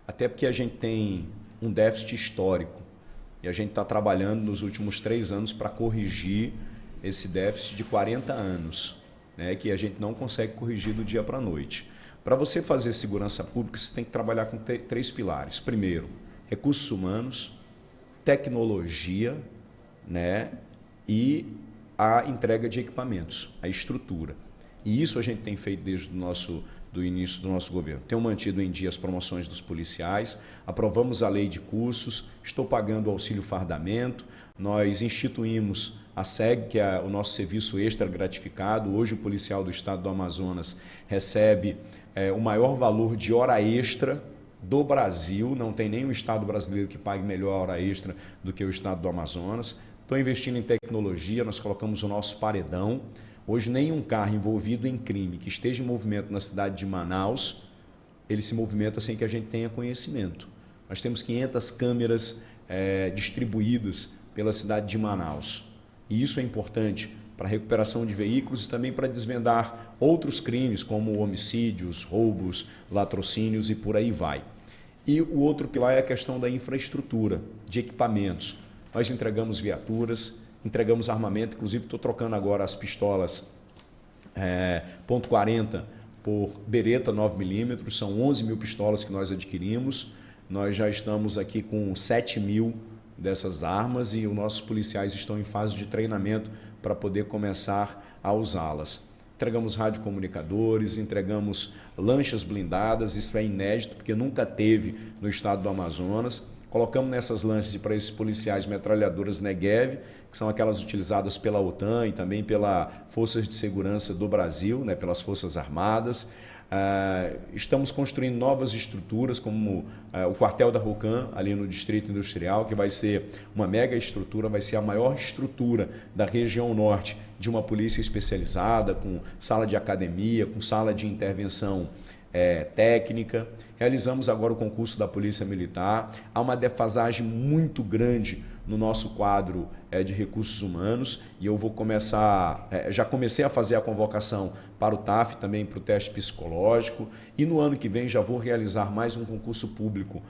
Até porque a gente tem um déficit histórico e a gente está trabalhando nos últimos 3 anos para corrigir esse déficit de 40 anos, né, que a gente não consegue corrigir do dia para a noite. Para você fazer segurança pública, você tem que trabalhar com 3 pilares. Primeiro, recursos humanos, tecnologia, né, e a entrega de equipamentos, a estrutura. E isso a gente tem feito desde do início do nosso governo. Tenho mantido em dia as promoções dos policiais, aprovamos a lei de cursos, estou pagando o auxílio fardamento, nós instituímos a SEG, que é o nosso serviço extra gratificado. Hoje o policial do estado do Amazonas recebe o maior valor de hora extra do Brasil, não tem nenhum estado brasileiro que pague melhor a hora extra do que o estado do Amazonas. Estou investindo em tecnologia, nós colocamos o nosso paredão. Hoje, nenhum carro envolvido em crime que esteja em movimento na cidade de Manaus, ele se movimenta sem que a gente tenha conhecimento. Nós temos 500 câmeras distribuídas pela cidade de Manaus. E isso é importante para a recuperação de veículos e também para desvendar outros crimes, como homicídios, roubos, latrocínios e por aí vai. E o outro pilar é a questão da infraestrutura, de equipamentos. Nós entregamos viaturas, entregamos armamento, inclusive estou trocando agora as pistolas .40 por Beretta 9mm, são 11 mil pistolas que nós adquirimos, nós já estamos aqui com 7 mil dessas armas e os nossos policiais estão em fase de treinamento para poder começar a usá-las. Entregamos radiocomunicadores, entregamos lanchas blindadas, isso é inédito porque nunca teve no estado do Amazonas. Colocamos nessas lanchas e para esses policiais metralhadoras Negev, que são aquelas utilizadas pela OTAN e também pelas Forças de Segurança do Brasil, né, pelas Forças Armadas. Estamos construindo novas estruturas, como o quartel da RUCAM, ali no Distrito Industrial, que vai ser uma mega estrutura, vai ser a maior estrutura da região norte de uma polícia especializada, com sala de academia, com sala de intervenção técnica. Realizamos agora o concurso da Polícia Militar. Há uma defasagem muito grande no nosso quadro de recursos humanos e eu vou começar, já comecei a fazer a convocação para o TAF, também para o teste psicológico, e no ano que vem já vou realizar mais um concurso público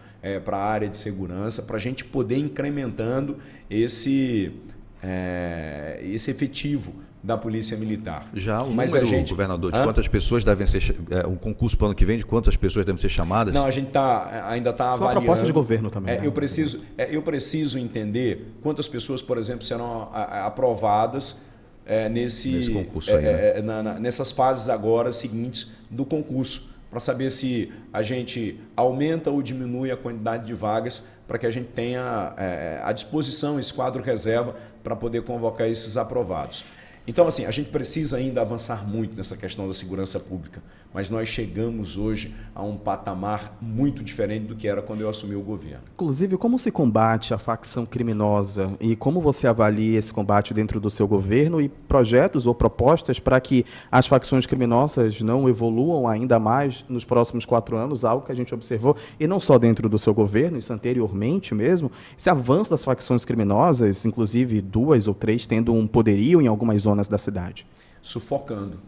para a área de segurança, para a gente poder ir incrementando esse efetivo da Polícia Militar. Já o número, governador, de quantas pessoas devem ser... um concurso para o ano que vem, de quantas pessoas devem ser chamadas? Não, a gente ainda está avaliando. Uma proposta de governo também. Né? Eu preciso entender quantas pessoas, por exemplo, serão aprovadas nesse concurso aí, né? Nessas fases agora seguintes do concurso, para saber se a gente aumenta ou diminui a quantidade de vagas para que a gente tenha à disposição esse quadro reserva para poder convocar esses aprovados. Então, assim, a gente precisa ainda avançar muito nessa questão da segurança pública, mas nós chegamos hoje a um patamar muito diferente do que era quando eu assumi o governo. Inclusive, como se combate a facção criminosa e como você avalia esse combate dentro do seu governo e projetos ou propostas para que as facções criminosas não evoluam ainda mais nos próximos 4 anos, algo que a gente observou, e não só dentro do seu governo, isso anteriormente mesmo, esse avanço das facções criminosas, inclusive 2 ou 3 tendo um poderio em algumas zonas da cidade. Sufocando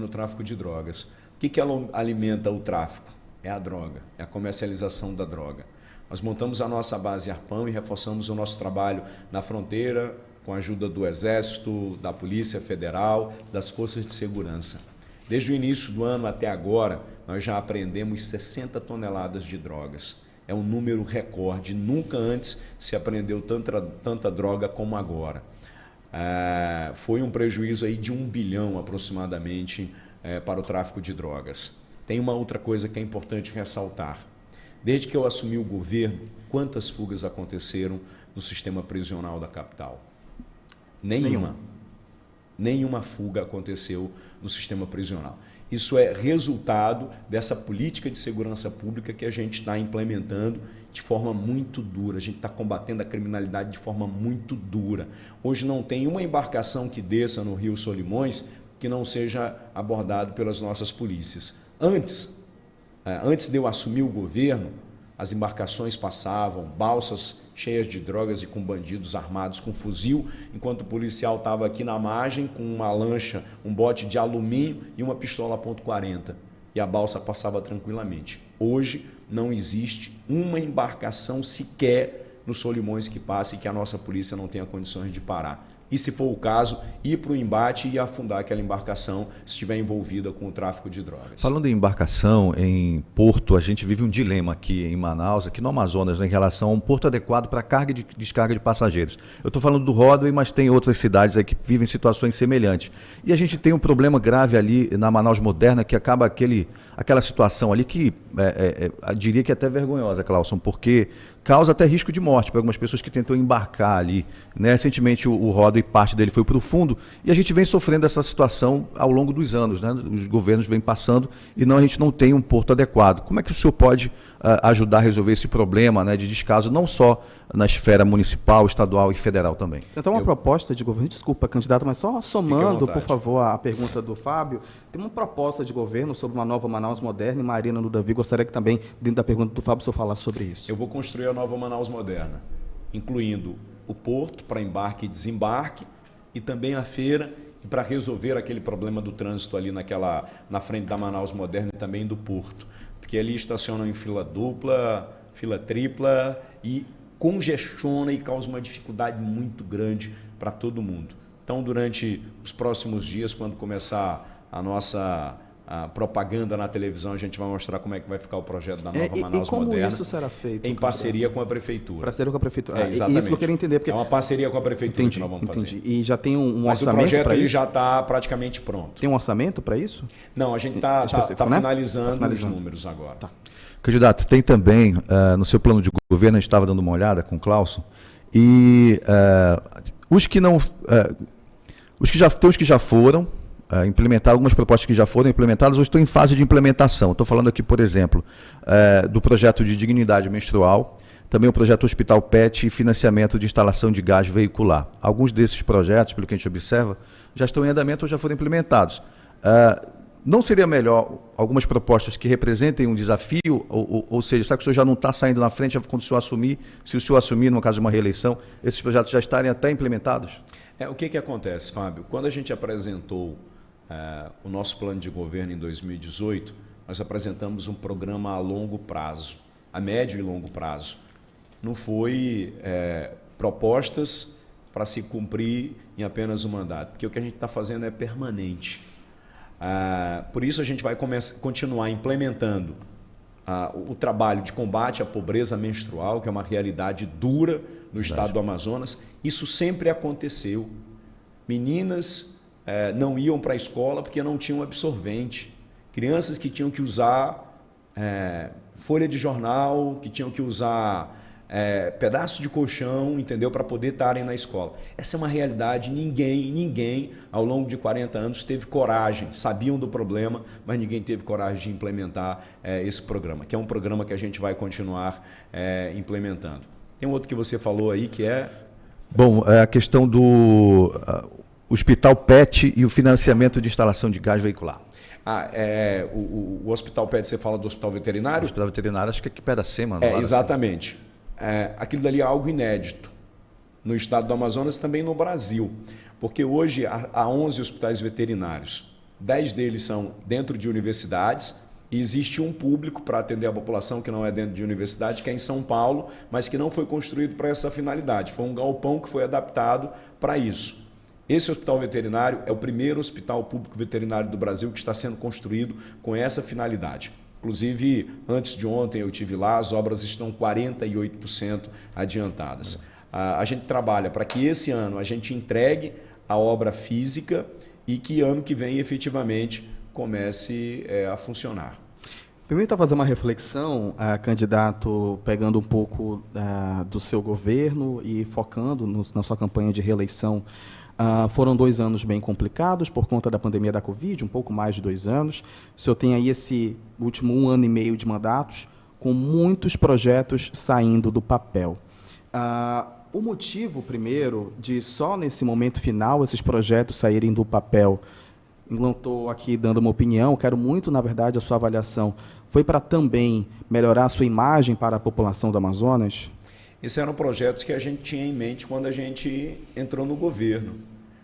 o tráfico de drogas. O que ela alimenta o tráfico? É a droga, é a comercialização da droga. Nós montamos a nossa base Arpão e reforçamos o nosso trabalho na fronteira com a ajuda do Exército, da Polícia Federal, das Forças de Segurança. Desde o início do ano até agora, nós já apreendemos 60 toneladas de drogas. É um número recorde, nunca antes se apreendeu tanta droga como agora. Foi um prejuízo aí de 1 bilhão aproximadamente para o tráfico de drogas. Tem uma outra coisa que é importante ressaltar. Desde que eu assumi o governo, quantas fugas aconteceram no sistema prisional da capital? Nenhuma. Nenhuma fuga aconteceu no sistema prisional. Isso é resultado dessa política de segurança pública que a gente está implementando de forma muito dura. A gente está combatendo a criminalidade de forma muito dura. Hoje não tem uma embarcação que desça no Rio Solimões que não seja abordado pelas nossas polícias. Antes de eu assumir o governo, as embarcações passavam, balsas cheias de drogas e com bandidos armados com fuzil, enquanto o policial estava aqui na margem com uma lancha, um bote de alumínio e uma pistola .40. E a balsa passava tranquilamente. Hoje não existe uma embarcação sequer no Solimões que passe e que a nossa polícia não tenha condições de parar. E, se for o caso, ir para o embate e afundar aquela embarcação se estiver envolvida com o tráfico de drogas. Falando em embarcação, em porto, a gente vive um dilema aqui em Manaus, aqui no Amazonas, em relação a um porto adequado para carga e descarga de passageiros. Eu estou falando do Rodway, mas tem outras cidades aí que vivem situações semelhantes. E a gente tem um problema grave ali na Manaus Moderna, que acaba aquela situação ali que, eu diria que é até vergonhosa, Clauson, porque causa até risco de morte para algumas pessoas que tentam embarcar ali. Né? Recentemente o Rodway, parte dele foi para o fundo, e a gente vem sofrendo essa situação ao longo dos anos. Né? Os governos vêm passando e a gente não tem um porto adequado. Como é que o senhor pode ajudar a resolver esse problema, né, de descaso, não só na esfera municipal, estadual e federal também? Então, uma proposta de governo, desculpa, candidato, mas só somando, por favor, a pergunta do Fábio, tem uma proposta de governo sobre uma nova Manaus Moderna e Marina no Davi. Gostaria que também, dentro da pergunta do Fábio, o senhor falasse sobre isso. Eu vou construir a nova Manaus Moderna, incluindo o porto para embarque e desembarque e também a feira para resolver aquele problema do trânsito ali na frente da Manaus Moderna e também do porto. Porque ali estacionam em fila dupla, fila tripla e congestiona e causa uma dificuldade muito grande para todo mundo. Então, durante os próximos dias, quando começar a nossa propaganda na televisão, a gente vai mostrar como é que vai ficar o projeto da nova Manaus como Moderna. Isso será feito? Em parceria com a Prefeitura. Parceria com a Prefeitura. Exatamente. Isso que eu queria entender. Porque... É uma parceria com a Prefeitura que nós vamos fazer. E já tem um Mas orçamento para isso? o projeto já está praticamente pronto. Tem um orçamento para isso? Não, a gente está né? finalizando os números agora. Tá. Candidato, tem também, no seu plano de governo, a gente estava dando uma olhada com o Clauson, e os que não... os que já foram implementar algumas propostas que já foram implementadas ou estão em fase de implementação. Estou falando aqui, por exemplo, do projeto de dignidade menstrual, também o projeto Hospital PET e financiamento de instalação de gás veicular. Alguns desses projetos, pelo que a gente observa, já estão em andamento ou já foram implementados. Não seria melhor algumas propostas que representem um desafio, ou seja, será que o senhor já não está saindo na frente quando o senhor assumir, se o senhor assumir, no caso de uma reeleição, esses projetos já estarem até implementados? O que acontece, Fábio? Quando a gente apresentou o nosso plano de governo em 2018, nós apresentamos um programa a longo prazo, a médio e longo prazo. Não foi propostas para se cumprir em apenas um mandato, porque o que a gente está fazendo é permanente. Por isso a gente vai continuar implementando o trabalho de combate à pobreza menstrual, que é uma realidade dura no estado do Amazonas. Isso sempre aconteceu. Meninas não iam para a escola porque não tinham absorvente. Crianças que tinham que usar folha de jornal, que tinham que usar pedaço de colchão, entendeu? Para poder estarem na escola. Essa é uma realidade. Ninguém, ao longo de 40 anos, teve coragem, sabiam do problema, mas ninguém teve coragem de implementar esse programa, que é um programa que a gente vai continuar implementando. Tem um outro que você falou aí que é... Bom, é a questão do Hospital PET e o financiamento de instalação de gás veicular. O Hospital PET, você fala do Hospital Veterinário? O Hospital Veterinário, acho que é aqui perto da SEMA. Não Exatamente. Aquilo dali é algo inédito no estado do Amazonas e também no Brasil, porque hoje há 11 hospitais veterinários, 10 deles são dentro de universidades e existe um público para atender a população que não é dentro de universidade, que é em São Paulo, mas que não foi construído para essa finalidade, foi um galpão que foi adaptado para isso. Esse hospital veterinário é o primeiro hospital público veterinário do Brasil que está sendo construído com essa finalidade. Inclusive, antes de ontem eu estive lá, as obras estão 48% adiantadas. A gente trabalha para que esse ano a gente entregue a obra física e que ano que vem efetivamente comece a funcionar. Permita fazer uma reflexão, candidato, pegando um pouco do seu governo e focando na sua campanha de reeleição. Foram 2 anos bem complicados por conta da pandemia da Covid, um pouco mais de 2 anos. O senhor tem aí esse último 1 ano e meio de mandatos, com muitos projetos saindo do papel. O motivo, primeiro, de só nesse momento final esses projetos saírem do papel, não estou aqui dando uma opinião, quero muito, na verdade, a sua avaliação, foi para também melhorar a sua imagem para a população do Amazonas? Esses eram projetos que a gente tinha em mente quando a gente entrou no governo.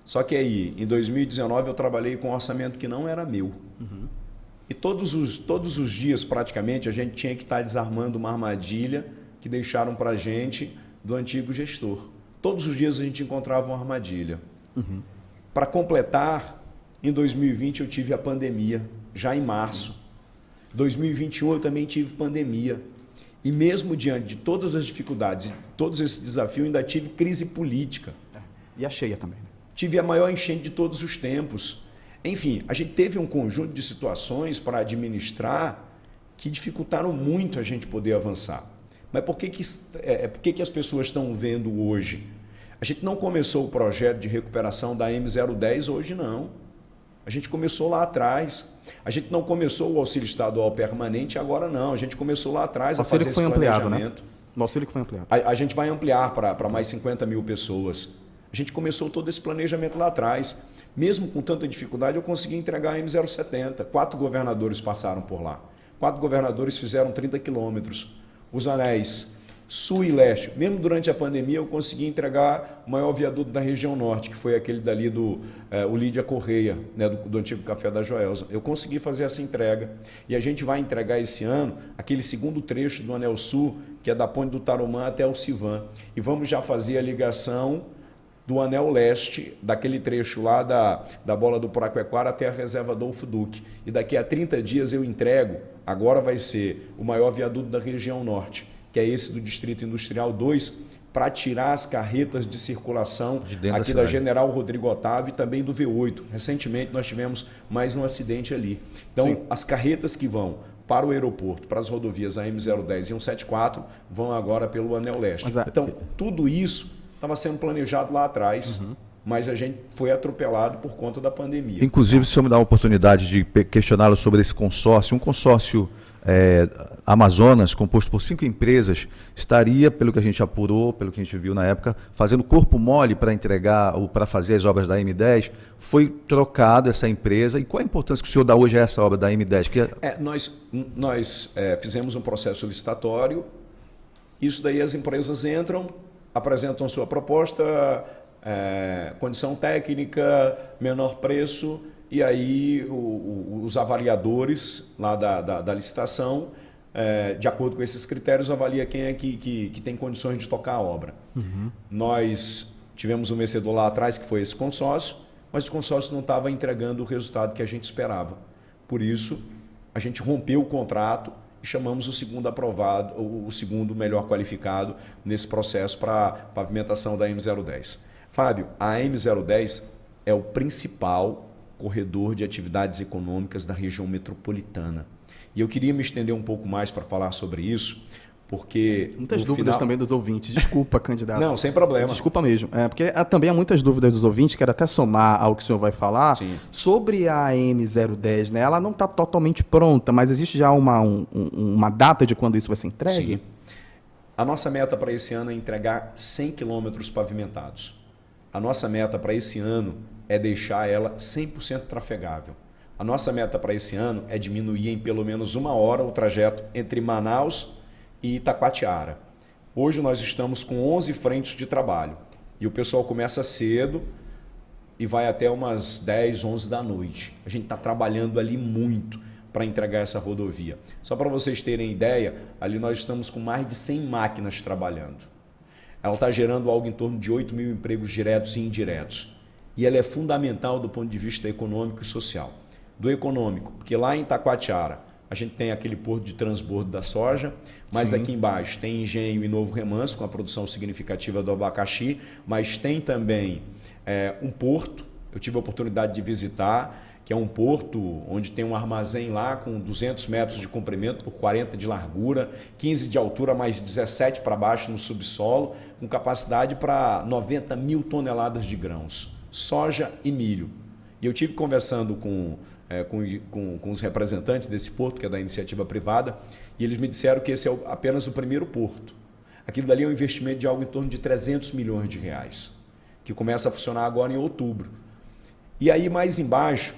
Só que aí, em 2019, eu trabalhei com um orçamento que não era meu. Uhum. E todos os dias, praticamente, a gente tinha que estar desarmando uma armadilha que deixaram para a gente do antigo gestor. Todos os dias a gente encontrava uma armadilha. Uhum. Para completar, em 2020 eu tive a pandemia, já em março. Em 2021 eu também tive pandemia. E mesmo diante de todas as dificuldades e todos esses desafios, ainda tive crise política. E a cheia também. Tive a maior enchente de todos os tempos. Enfim, a gente teve um conjunto de situações para administrar que dificultaram muito a gente poder avançar. Mas por que as pessoas estão vendo hoje? A gente não começou o projeto de recuperação da M010 hoje, não. A gente começou lá atrás. A gente não começou o auxílio estadual permanente agora, não. A gente começou lá atrás a fazer esse planejamento. O auxílio que foi ampliado. A gente vai ampliar para mais 50 mil pessoas. A gente começou todo esse planejamento lá atrás. Mesmo com tanta dificuldade, eu consegui entregar a M070. 4 governadores passaram por lá. 4 governadores fizeram 30 quilômetros. Os anéis sul e leste. Mesmo durante a pandemia, eu consegui entregar o maior viaduto da região norte, que foi aquele dali do Lídia Correia, né, do antigo Café da Joelza. Eu consegui fazer essa entrega. E a gente vai entregar esse ano aquele segundo trecho do Anel Sul, que é da Ponte do Tarumã até o Civan. E vamos já fazer a ligação do Anel Leste, daquele trecho lá da Bola do Puraquequara até a Reserva Adolfo Duque. E daqui a 30 dias eu entrego, agora vai ser o maior viaduto da região norte, que é esse do Distrito Industrial 2, para tirar as carretas de circulação aqui da General Rodrigo Otávio e também do V8. Recentemente nós tivemos mais um acidente ali. Então, sim, as carretas que vão para o aeroporto, para as rodovias AM010 e 174, vão agora pelo Anel Leste. Então, tudo isso estava sendo planejado lá atrás, mas a gente foi atropelado por conta da pandemia. Inclusive, se o senhor me dá a oportunidade de questioná-lo sobre esse consórcio, um consórcio Amazonas, composto por 5 empresas, estaria, pelo que a gente apurou, pelo que a gente viu na época, fazendo corpo mole para entregar ou para fazer as obras da M10. Foi trocada essa empresa. E qual a importância que o senhor dá hoje a essa obra da M10? Nós fizemos um processo licitatório. Isso daí as empresas entram, apresentam sua proposta, condição técnica, menor preço, e aí os avaliadores lá da licitação, de acordo com esses critérios, avalia quem é que tem condições de tocar a obra. Nós tivemos um vencedor lá atrás, que foi esse consórcio, mas o consórcio não estava entregando o resultado que a gente esperava. Por isso, a gente rompeu o contrato e chamamos o segundo aprovado, o segundo melhor qualificado nesse processo para pavimentação da M010. Fábio, a M010 é o principal corredor de atividades econômicas da região metropolitana. E eu queria me estender um pouco mais para falar sobre isso, porque... Muitas dúvidas também dos ouvintes. Desculpa, candidato. Não, sem problema. Desculpa mesmo. Porque também há muitas dúvidas dos ouvintes, quero até somar ao que o senhor vai falar, Sim. sobre a M010, né? Ela não está totalmente pronta, mas existe já uma data de quando isso vai ser entregue? Sim. A nossa meta para esse ano é entregar 100 quilômetros pavimentados. A nossa meta para esse ano é deixar ela 100% trafegável. A nossa meta para esse ano é diminuir em pelo menos 1 hora o trajeto entre Manaus e Itacoatiara. Hoje nós estamos com 11 frentes de trabalho e o pessoal começa cedo e vai até umas 10, 11 da noite. A gente está trabalhando ali muito para entregar essa rodovia. Só para vocês terem ideia, ali nós estamos com mais de 100 máquinas trabalhando. Ela está gerando algo em torno de 8 mil empregos diretos e indiretos. E ela é fundamental do ponto de vista econômico e social. Do econômico, porque lá em Itacoatiara a gente tem aquele porto de transbordo da soja, mas aqui embaixo tem Engenho e Novo Remanso, com a produção significativa do abacaxi, mas tem também um porto, eu tive a oportunidade de visitar, que é um porto onde tem um armazém lá com 200 metros de comprimento por 40 de largura, 15 de altura, mais 17 para baixo no subsolo, com capacidade para 90 mil toneladas de grãos, soja e milho. E eu tive conversando com os representantes desse porto, que é da iniciativa privada, e eles me disseram que esse é apenas o primeiro porto. Aquilo dali é um investimento de algo em torno de 300 milhões de reais, que começa a funcionar agora em outubro. E aí mais embaixo,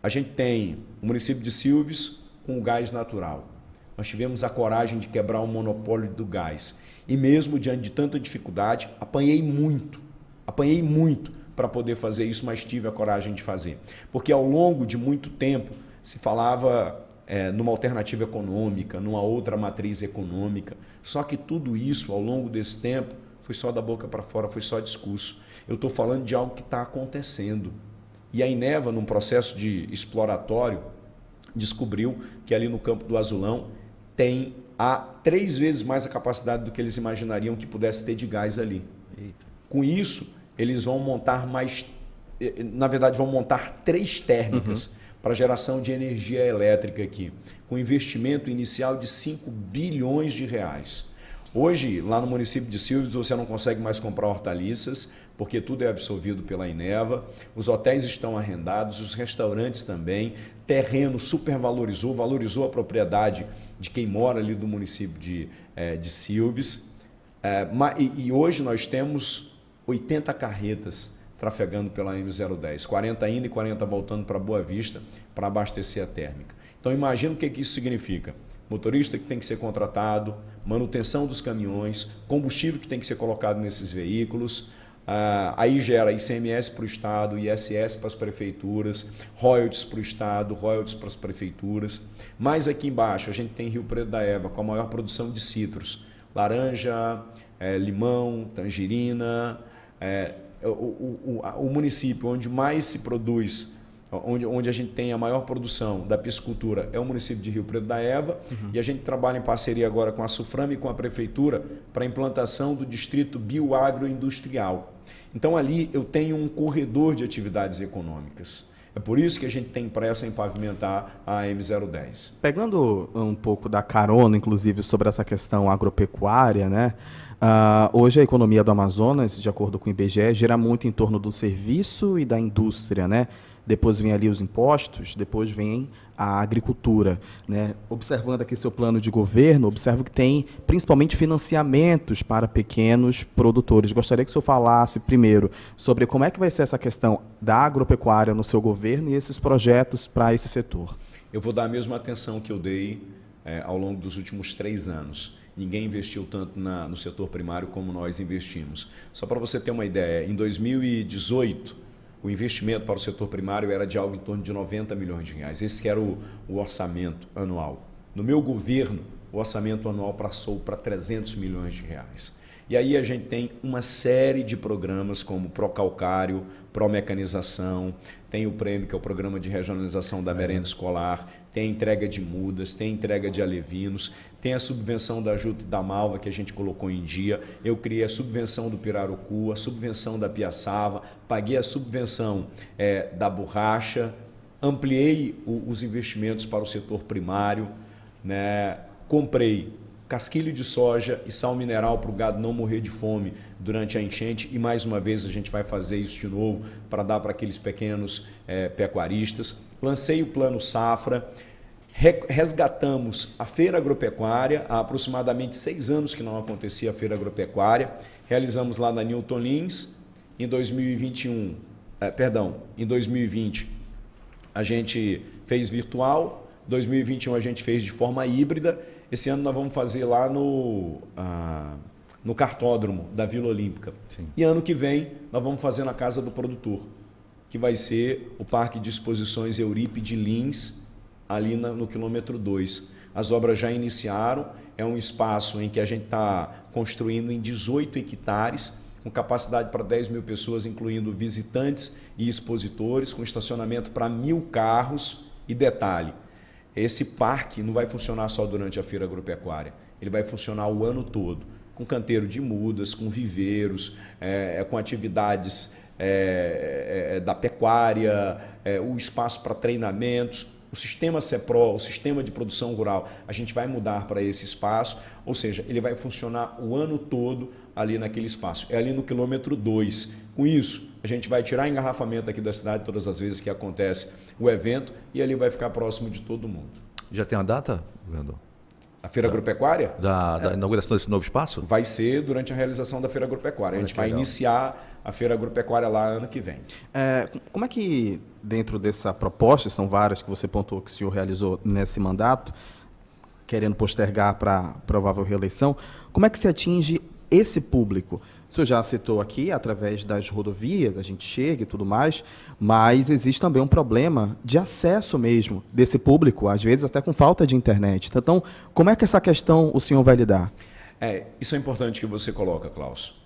a gente tem o município de Silves com o gás natural. Nós tivemos a coragem de quebrar o monopólio do gás. E mesmo diante de tanta dificuldade, apanhei muito para poder fazer isso, mas tive a coragem de fazer. Porque ao longo de muito tempo se falava numa alternativa econômica, numa outra matriz econômica. Só que tudo isso, ao longo desse tempo, foi só da boca para fora, foi só discurso. Eu estou falando de algo que está acontecendo. E a Eneva, num processo de exploratório, descobriu que ali no Campo do Azulão há 3 vezes mais a capacidade do que eles imaginariam que pudesse ter de gás ali. Eita. Com isso, eles vão montar vão montar 3 térmicas para geração de energia elétrica aqui, com investimento inicial de 5 bilhões de reais. Hoje, lá no município de Silves, você não consegue mais comprar hortaliças, porque tudo é absorvido pela Eneva, os hotéis estão arrendados, os restaurantes também, terreno supervalorizou, valorizou a propriedade de quem mora ali do município de Silves. E hoje nós temos 80 carretas trafegando pela M010, 40 indo e 40 voltando para Boa Vista para abastecer a térmica. Então imagina o que isso significa. Motorista que tem que ser contratado, manutenção dos caminhões, combustível que tem que ser colocado nesses veículos, aí gera ICMS para o Estado, ISS para as prefeituras, royalties para o Estado, royalties para as prefeituras. Mais aqui embaixo a gente tem Rio Preto da Eva, com a maior produção de citros, laranja, limão, tangerina, o município onde mais se produz, onde a gente tem a maior produção da piscicultura é o município de Rio Preto da Eva, e a gente trabalha em parceria agora com a Suframa e com a Prefeitura para a implantação do distrito bioagroindustrial. Então ali eu tenho um corredor de atividades econômicas. É por isso que a gente tem pressa em pavimentar a M010. Pegando um pouco da carona, inclusive, sobre essa questão agropecuária, né? Hoje a economia do Amazonas, de acordo com o IBGE, gira muito em torno do serviço e da indústria, né? Depois vem ali os impostos, depois vem a agricultura, né? Observando aqui seu plano de governo, observo que tem principalmente financiamentos para pequenos produtores. Gostaria que o senhor falasse primeiro sobre como é que vai ser essa questão da agropecuária no seu governo e esses projetos para esse setor. Eu vou dar a mesma atenção que eu dei ao longo dos últimos 3 anos. Ninguém investiu tanto no setor primário como nós investimos. Só para você ter uma ideia, em 2018, o investimento para o setor primário era de algo em torno de 90 milhões de reais. Esse que era o orçamento anual. No meu governo, o orçamento anual passou para 300 milhões de reais. E aí a gente tem uma série de programas como Procalcário, Promecanização, tem o prêmio, que é o Programa de Regionalização da Merenda Escolar, tem a entrega de mudas, tem a entrega de alevinos, tem a subvenção da Juta e da Malva, que a gente colocou em dia. Eu criei a subvenção do pirarucu, a subvenção da piaçava, paguei a subvenção da borracha, ampliei os investimentos para o setor primário, né? Comprei casquilho de soja e sal mineral para o gado não morrer de fome durante a enchente. E mais uma vez a gente vai fazer isso de novo para dar para aqueles pequenos pecuaristas. Lancei o Plano Safra. Resgatamos a Feira Agropecuária. Há aproximadamente 6 anos que não acontecia a Feira Agropecuária. Realizamos lá na Newton Lins. Em 2020 a gente fez virtual. 2021 a gente fez de forma híbrida. Esse ano nós vamos fazer lá no cartódromo da Vila Olímpica. Sim. E ano que vem nós vamos fazer na Casa do Produtor, que vai ser o Parque de Exposições Euripe de Lins, ali no quilômetro 2. As obras já iniciaram, é um espaço em que a gente está construindo em 18 hectares, com capacidade para 10 mil pessoas, incluindo visitantes e expositores, com estacionamento para 1.000 carros. E detalhe, esse parque não vai funcionar só durante a Feira Agropecuária, ele vai funcionar o ano todo, com canteiro de mudas, com viveiros, com atividades da pecuária, o espaço para treinamentos. O sistema CEPRO, o sistema de produção rural, a gente vai mudar para esse espaço, ou seja, ele vai funcionar o ano todo ali naquele espaço. É ali no quilômetro 2. Com isso, a gente vai tirar engarrafamento aqui da cidade todas as vezes que acontece o evento e ali vai ficar próximo de todo mundo. Já tem uma data, governador? A Feira Agropecuária? Da inauguração desse novo espaço? Vai ser durante a realização da Feira Agropecuária. A gente vai iniciar a Feira Agropecuária lá ano que vem. Como é que, dentro dessa proposta, são várias que você pontuou que o senhor realizou nesse mandato, querendo postergar para provável reeleição, como é que se atinge esse público? O senhor já citou aqui, através das rodovias, a gente chega e tudo mais, mas existe também um problema de acesso mesmo desse público, às vezes até com falta de internet. Então, como é que essa questão o senhor vai lidar? Isso é importante que você coloca, Klaus.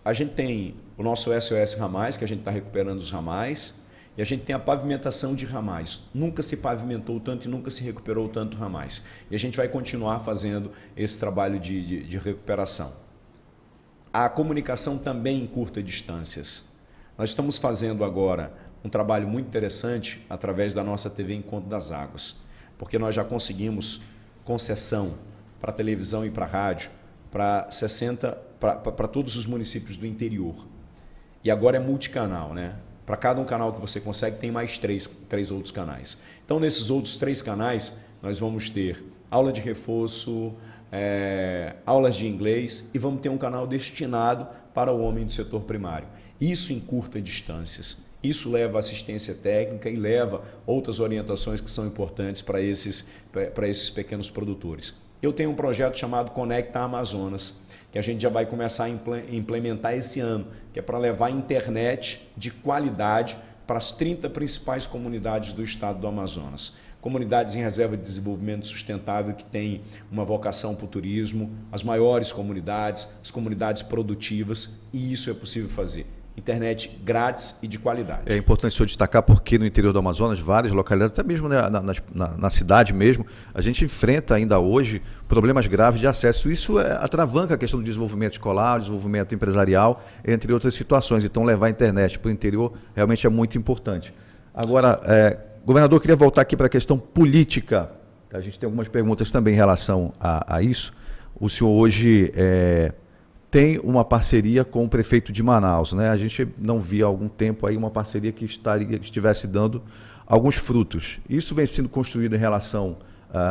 A gente tem o nosso SOS Ramais, que a gente está recuperando os ramais, e a gente tem a pavimentação de ramais. Nunca se pavimentou tanto e nunca se recuperou tanto ramais. E a gente vai continuar fazendo esse trabalho de recuperação. A comunicação também encurta distâncias. Nós estamos fazendo agora um trabalho muito interessante através da nossa TV Encontro das Águas, porque nós já conseguimos concessão para televisão e para rádio para todos os municípios do interior. E agora é multicanal, né? Para cada um canal que você consegue, tem mais três outros canais. Então, nesses outros 3 canais, nós vamos ter aula de reforço, aulas de inglês e vamos ter um canal destinado para o homem do setor primário. Isso encurta distâncias, isso leva assistência técnica e leva outras orientações que são importantes para esses pequenos produtores. Eu tenho um projeto chamado Conecta Amazonas, que a gente já vai começar a implementar esse ano, que é para levar internet de qualidade para as 30 principais comunidades do estado do Amazonas. Comunidades em reserva de desenvolvimento sustentável que têm uma vocação para o turismo, as maiores comunidades, as comunidades produtivas, e isso é possível fazer. Internet grátis e de qualidade. É importante o senhor destacar porque no interior do Amazonas, várias localidades, até mesmo na cidade mesmo, a gente enfrenta ainda hoje problemas graves de acesso. Isso atravanca a questão do desenvolvimento escolar, desenvolvimento empresarial, entre outras situações. Então, levar a internet para o interior realmente é muito importante. Agora, governador, eu queria voltar aqui para a questão política. A gente tem algumas perguntas também em relação a isso. O senhor hoje tem uma parceria com o prefeito de Manaus, né? A gente não via há algum tempo aí uma parceria que estivesse dando alguns frutos. Isso vem sendo construído em relação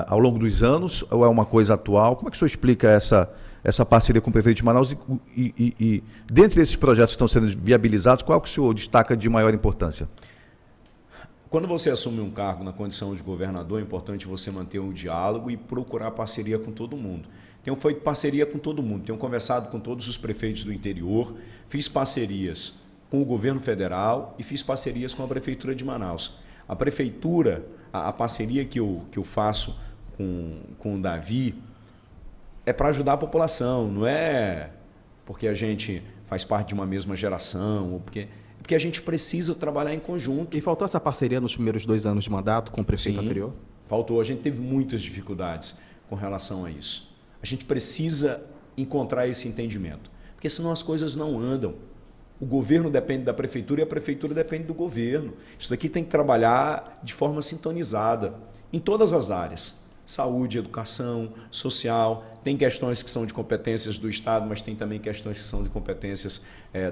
ao longo dos anos ou é uma coisa atual? Como é que o senhor explica essa parceria com o prefeito de Manaus e dentre esses projetos que estão sendo viabilizados, qual é o que o senhor destaca de maior importância? Quando você assume um cargo na condição de governador, é importante você manter um diálogo e procurar parceria com todo mundo. Tenho feito parceria com todo mundo, tenho conversado com todos os prefeitos do interior, fiz parcerias com o governo federal e fiz parcerias com a prefeitura de Manaus. A prefeitura, a parceria que eu faço com o Davi é para ajudar a população, não é porque a gente faz parte de uma mesma geração, ou porque a gente precisa trabalhar em conjunto. E faltou essa parceria nos primeiros 2 anos de mandato com o prefeito anterior? Faltou, a gente teve muitas dificuldades com relação a isso. A gente precisa encontrar esse entendimento, porque senão as coisas não andam. O governo depende da prefeitura e a prefeitura depende do governo. Isso daqui tem que trabalhar de forma sintonizada, em todas as áreas. Saúde, educação, social, tem questões que são de competências do Estado, mas tem também questões que são de competências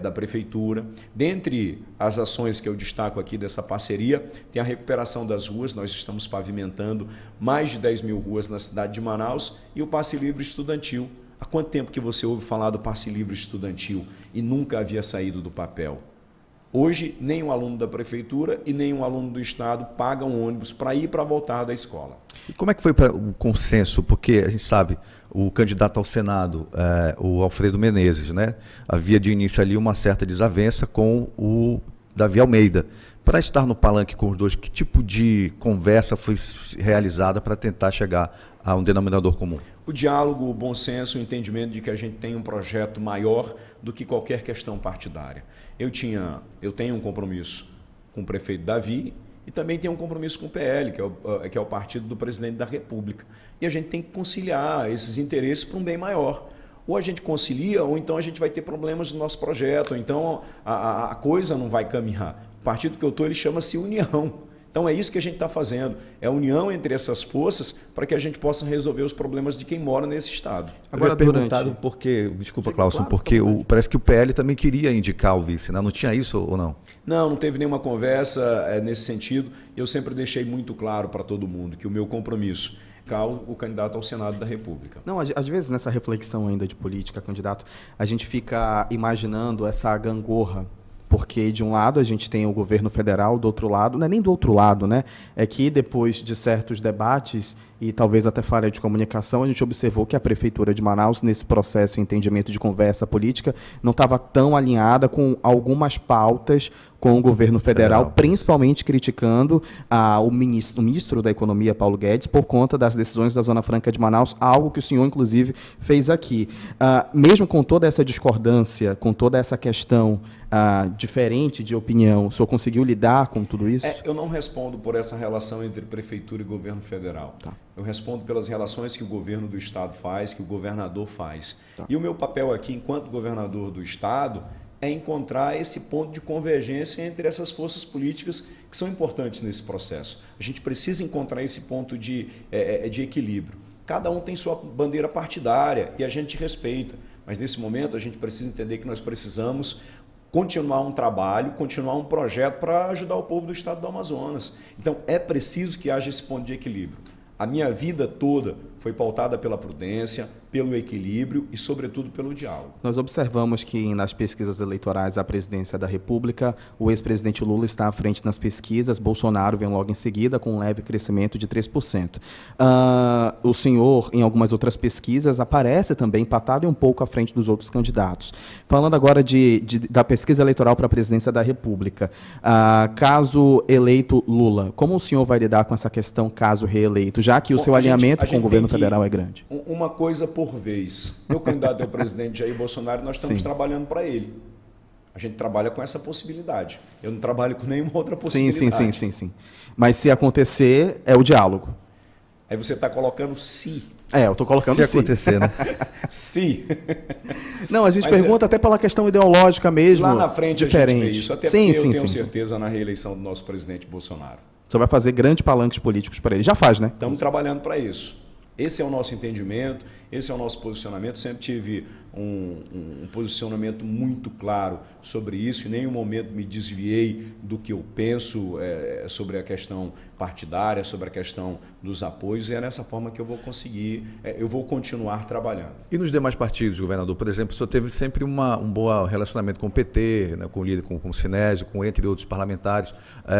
da Prefeitura. Dentre as ações que eu destaco aqui dessa parceria, tem a recuperação das ruas, nós estamos pavimentando mais de 10 mil ruas na cidade de Manaus, e o passe livre estudantil. Há quanto tempo que você ouve falar do passe livre estudantil e nunca havia saído do papel? Hoje, nem um aluno da Prefeitura e nem um aluno do Estado pagam um ônibus para ir e para voltar da escola. E como é que foi o consenso? Porque a gente sabe, o candidato ao Senado, o Alfredo Menezes, né? Havia de início ali uma certa desavença com o Davi Almeida. Para estar no palanque com os dois, que tipo de conversa foi realizada para tentar chegar a um denominador comum? O diálogo, o bom senso, o entendimento de que a gente tem um projeto maior do que qualquer questão partidária. Eu tenho um compromisso com o prefeito Davi e também tenho um compromisso com o PL, que é o partido do presidente da República. E a gente tem que conciliar esses interesses para um bem maior. Ou a gente concilia, ou então a gente vai ter problemas no nosso projeto, ou então a coisa não vai caminhar. O partido que eu estou, ele chama-se União. Então é isso que a gente está fazendo, é a união entre essas forças para que a gente possa resolver os problemas de quem mora nesse estado. Agora, perguntado porque, desculpa, Cláudio, claro, porque parece que o PL também queria indicar o vice, né? Não tinha isso ou não? Não teve nenhuma conversa nesse sentido. Eu sempre deixei muito claro para todo mundo que o meu compromisso é o candidato ao Senado da República. Não, às vezes nessa reflexão ainda de política, candidato, a gente fica imaginando essa gangorra. Porque, de um lado, a gente tem o governo federal, do outro lado, não é nem do outro lado, né? É que depois de certos debates e talvez até falha de comunicação, a gente observou que a Prefeitura de Manaus, nesse processo de entendimento de conversa política, não estava tão alinhada com algumas pautas com o governo federal, principalmente criticando o ministro da Economia, Paulo Guedes, por conta das decisões da Zona Franca de Manaus, algo que o senhor, inclusive, fez aqui. Mesmo com toda essa discordância, com toda essa questão diferente de opinião, o senhor conseguiu lidar com tudo isso? Eu não respondo por essa relação entre Prefeitura e governo federal. Tá. Eu respondo pelas relações que o governo do Estado faz, que o governador faz. Tá. E o meu papel aqui, enquanto governador do Estado, é encontrar esse ponto de convergência entre essas forças políticas que são importantes nesse processo. A gente precisa encontrar esse ponto de equilíbrio. Cada um tem sua bandeira partidária e a gente respeita. Mas nesse momento a gente precisa entender que nós precisamos continuar um trabalho, continuar um projeto para ajudar o povo do estado do Amazonas. Então é preciso que haja esse ponto de equilíbrio. A minha vida toda foi pautada pela prudência, pelo equilíbrio e, sobretudo, pelo diálogo. Nós observamos que nas pesquisas eleitorais à presidência da República, o ex-presidente Lula está à frente nas pesquisas, Bolsonaro vem logo em seguida com um leve crescimento de 3%. O senhor, em algumas outras pesquisas, aparece também empatado e um pouco à frente dos outros candidatos. Falando agora da pesquisa eleitoral para a presidência da República, caso eleito Lula, como o senhor vai lidar com essa questão caso reeleito, já que o seu alinhamento com o governo federal é grande? Uma coisa por vez. Meu candidato é o presidente Jair Bolsonaro, nós estamos trabalhando para ele. A gente trabalha com essa possibilidade. Eu não trabalho com nenhuma outra possibilidade. Sim. Mas se acontecer, é o diálogo. Aí você está colocando se. Eu estou colocando se acontecer, né? Se. Não, a gente pergunta até pela questão ideológica mesmo. Lá na frente diferente. A gente vê isso, até porque eu tenho certeza na reeleição do nosso presidente Bolsonaro. Você vai fazer grandes palanques políticos para ele. Já faz, né? Estamos trabalhando para isso. Esse é o nosso entendimento, esse é o nosso posicionamento. Sempre tive um posicionamento muito claro sobre isso. Em nenhum momento me desviei do que eu penso sobre a questão partidária, sobre a questão dos apoios. E é nessa forma que eu vou conseguir, eu vou continuar trabalhando. E nos demais partidos, governador, por exemplo, o senhor teve sempre um bom relacionamento com o PT, né, com o líder, com o Sinésio, entre outros parlamentares.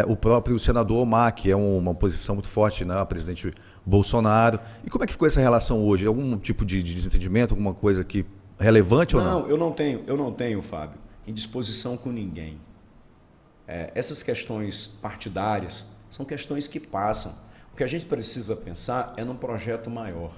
O próprio senador Omar, que é uma posição muito forte, né, presidente Bolsonaro. E como é que ficou essa relação hoje? Algum tipo de desentendimento, alguma coisa que relevante ou não? Não, eu não tenho, Fábio, indisposição com ninguém. Essas questões partidárias são questões que passam. O que a gente precisa pensar é num projeto maior.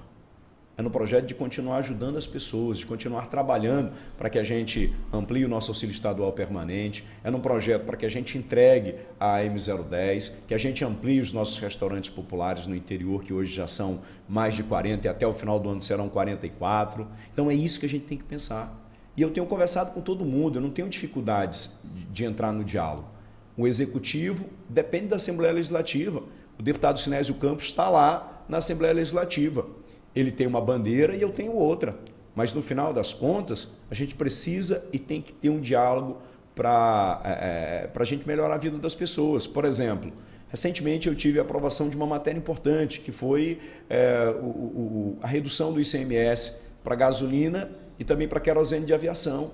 É no projeto de continuar ajudando as pessoas, de continuar trabalhando para que a gente amplie o nosso auxílio estadual permanente. É num projeto para que a gente entregue a M010, que a gente amplie os nossos restaurantes populares no interior, que hoje já são mais de 40 e até o final do ano serão 44. Então é isso que a gente tem que pensar. E eu tenho conversado com todo mundo, eu não tenho dificuldades de entrar no diálogo. O executivo depende da Assembleia Legislativa. O deputado Sinésio Campos está lá na Assembleia Legislativa. Ele tem uma bandeira e eu tenho outra. Mas, no final das contas, a gente precisa e tem que ter um diálogo para a gente melhorar a vida das pessoas. Por exemplo, recentemente eu tive a aprovação de uma matéria importante, que foi a redução do ICMS para gasolina e também para querosene de aviação.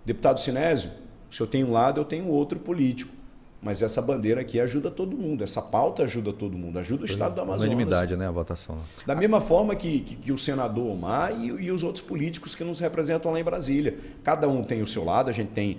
Deputado Sinésio, se eu tenho um lado, eu tenho outro político. Mas essa bandeira aqui ajuda todo mundo, essa pauta ajuda todo mundo, ajuda o Estado do Amazonas. Unanimidade, né, a votação. Da mesma forma que o senador Omar e os outros políticos que nos representam lá em Brasília. Cada um tem o seu lado, a gente tem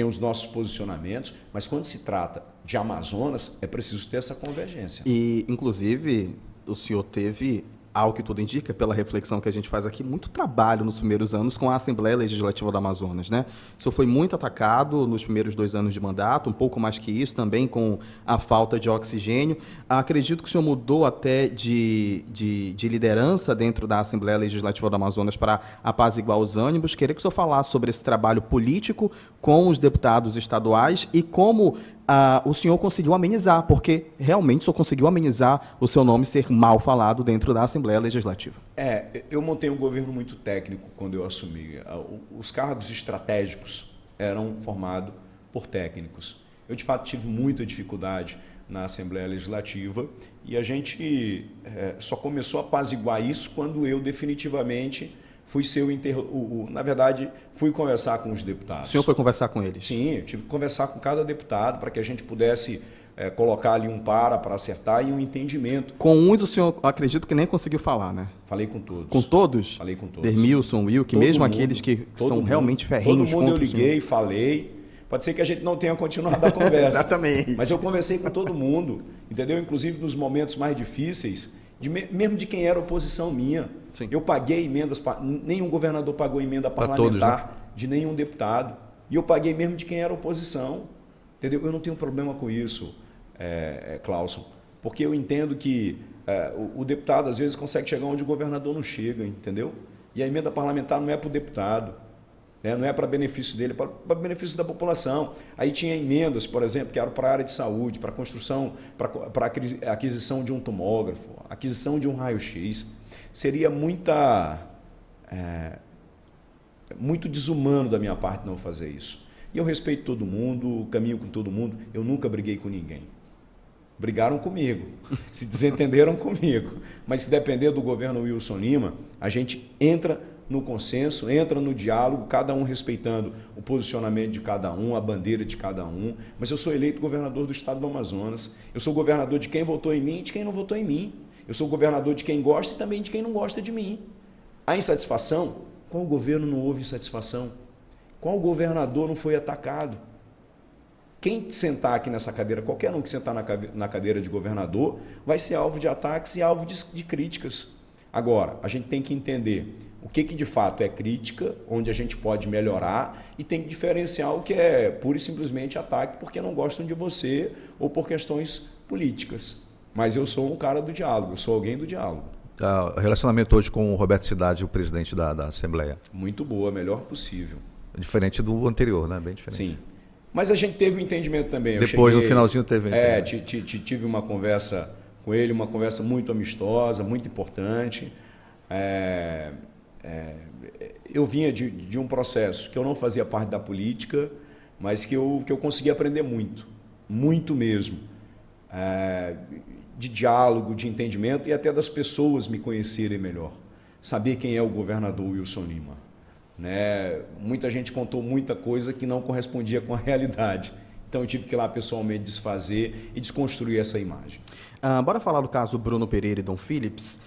os nossos posicionamentos, mas quando se trata de Amazonas, é preciso ter essa convergência. E, inclusive, o senhor teve, ao que tudo indica, pela reflexão que a gente faz aqui, muito trabalho nos primeiros anos com a Assembleia Legislativa do Amazonas, né? O senhor foi muito atacado nos primeiros 2 anos de mandato, um pouco mais que isso, também com a falta de oxigênio. Acredito que o senhor mudou até de liderança dentro da Assembleia Legislativa do Amazonas para apaziguar os ânimos. Queria que o senhor falasse sobre esse trabalho político com os deputados estaduais e como o senhor conseguiu amenizar, porque realmente o senhor conseguiu amenizar o seu nome ser mal falado dentro da Assembleia Legislativa. Eu montei um governo muito técnico quando eu assumi. Os cargos estratégicos eram formados por técnicos. Eu, de fato, tive muita dificuldade na Assembleia Legislativa e a gente só começou a apaziguar isso quando eu definitivamente fui na verdade, fui conversar com os deputados. O senhor foi conversar com eles? Sim, eu tive que conversar com cada deputado para que a gente pudesse colocar ali um para acertar e um entendimento. Com uns o senhor, acredito que nem conseguiu falar, né? Falei com todos. Com todos? Falei com todos. Dermilson, Wilk, mesmo aqueles que são realmente ferrenhos contra o senhor. Todo mundo eu liguei, falei. Pode ser que a gente não tenha continuado a conversa. Exatamente. Mas eu conversei com todo mundo, entendeu? Inclusive nos momentos mais difíceis, mesmo de quem era oposição minha. Sim. Eu paguei emendas, nenhum governador pagou emenda parlamentar todos, né? de nenhum deputado. E eu paguei mesmo de quem era oposição. Entendeu? Eu não tenho problema com isso, Clauson, porque eu entendo que o deputado às vezes consegue chegar onde o governador não chega, entendeu? E a emenda parlamentar não é para o deputado, né? Não é para benefício dele, é para benefício da população. Aí tinha emendas, por exemplo, que eram para a área de saúde, para construção, para aquisição de um tomógrafo, aquisição de um raio-x. Seria muito desumano da minha parte não fazer isso. E eu respeito todo mundo, caminho com todo mundo, eu nunca briguei com ninguém. Brigaram comigo, se desentenderam comigo. Mas se depender do governo Wilson Lima, a gente entra no consenso, entra no diálogo, cada um respeitando o posicionamento de cada um, a bandeira de cada um. Mas eu sou eleito governador do estado do Amazonas. Eu sou governador de quem votou em mim e de quem não votou em mim. Eu sou governador de quem gosta e também de quem não gosta de mim. A insatisfação? Qual governo não houve insatisfação? Qual governador não foi atacado? Quem sentar aqui nessa cadeira, qualquer um que sentar na cadeira de governador, vai ser alvo de ataques e alvo de críticas. Agora, a gente tem que entender o que de fato é crítica, onde a gente pode melhorar, e tem que diferenciar o que é pura e simplesmente ataque porque não gostam de você ou por questões políticas. Mas eu sou um cara do diálogo, eu sou alguém do diálogo. O relacionamento hoje com o Roberto Cidade, o presidente da Assembleia? Muito boa, melhor possível. Diferente do anterior, né? Bem diferente. Sim. Mas a gente teve um entendimento também. Depois, no finalzinho, teve. Tive uma conversa com ele, uma conversa muito amistosa, muito importante. Eu vinha de um processo que eu não fazia parte da política, mas que eu consegui aprender muito mesmo. De diálogo, de entendimento e até das pessoas me conhecerem melhor. Saber quem é o governador Wilson Lima. Né? Muita gente contou muita coisa que não correspondia com a realidade. Então eu tive que ir lá pessoalmente desfazer e desconstruir essa imagem. Bora falar do caso Bruno Pereira e Dom Phillips.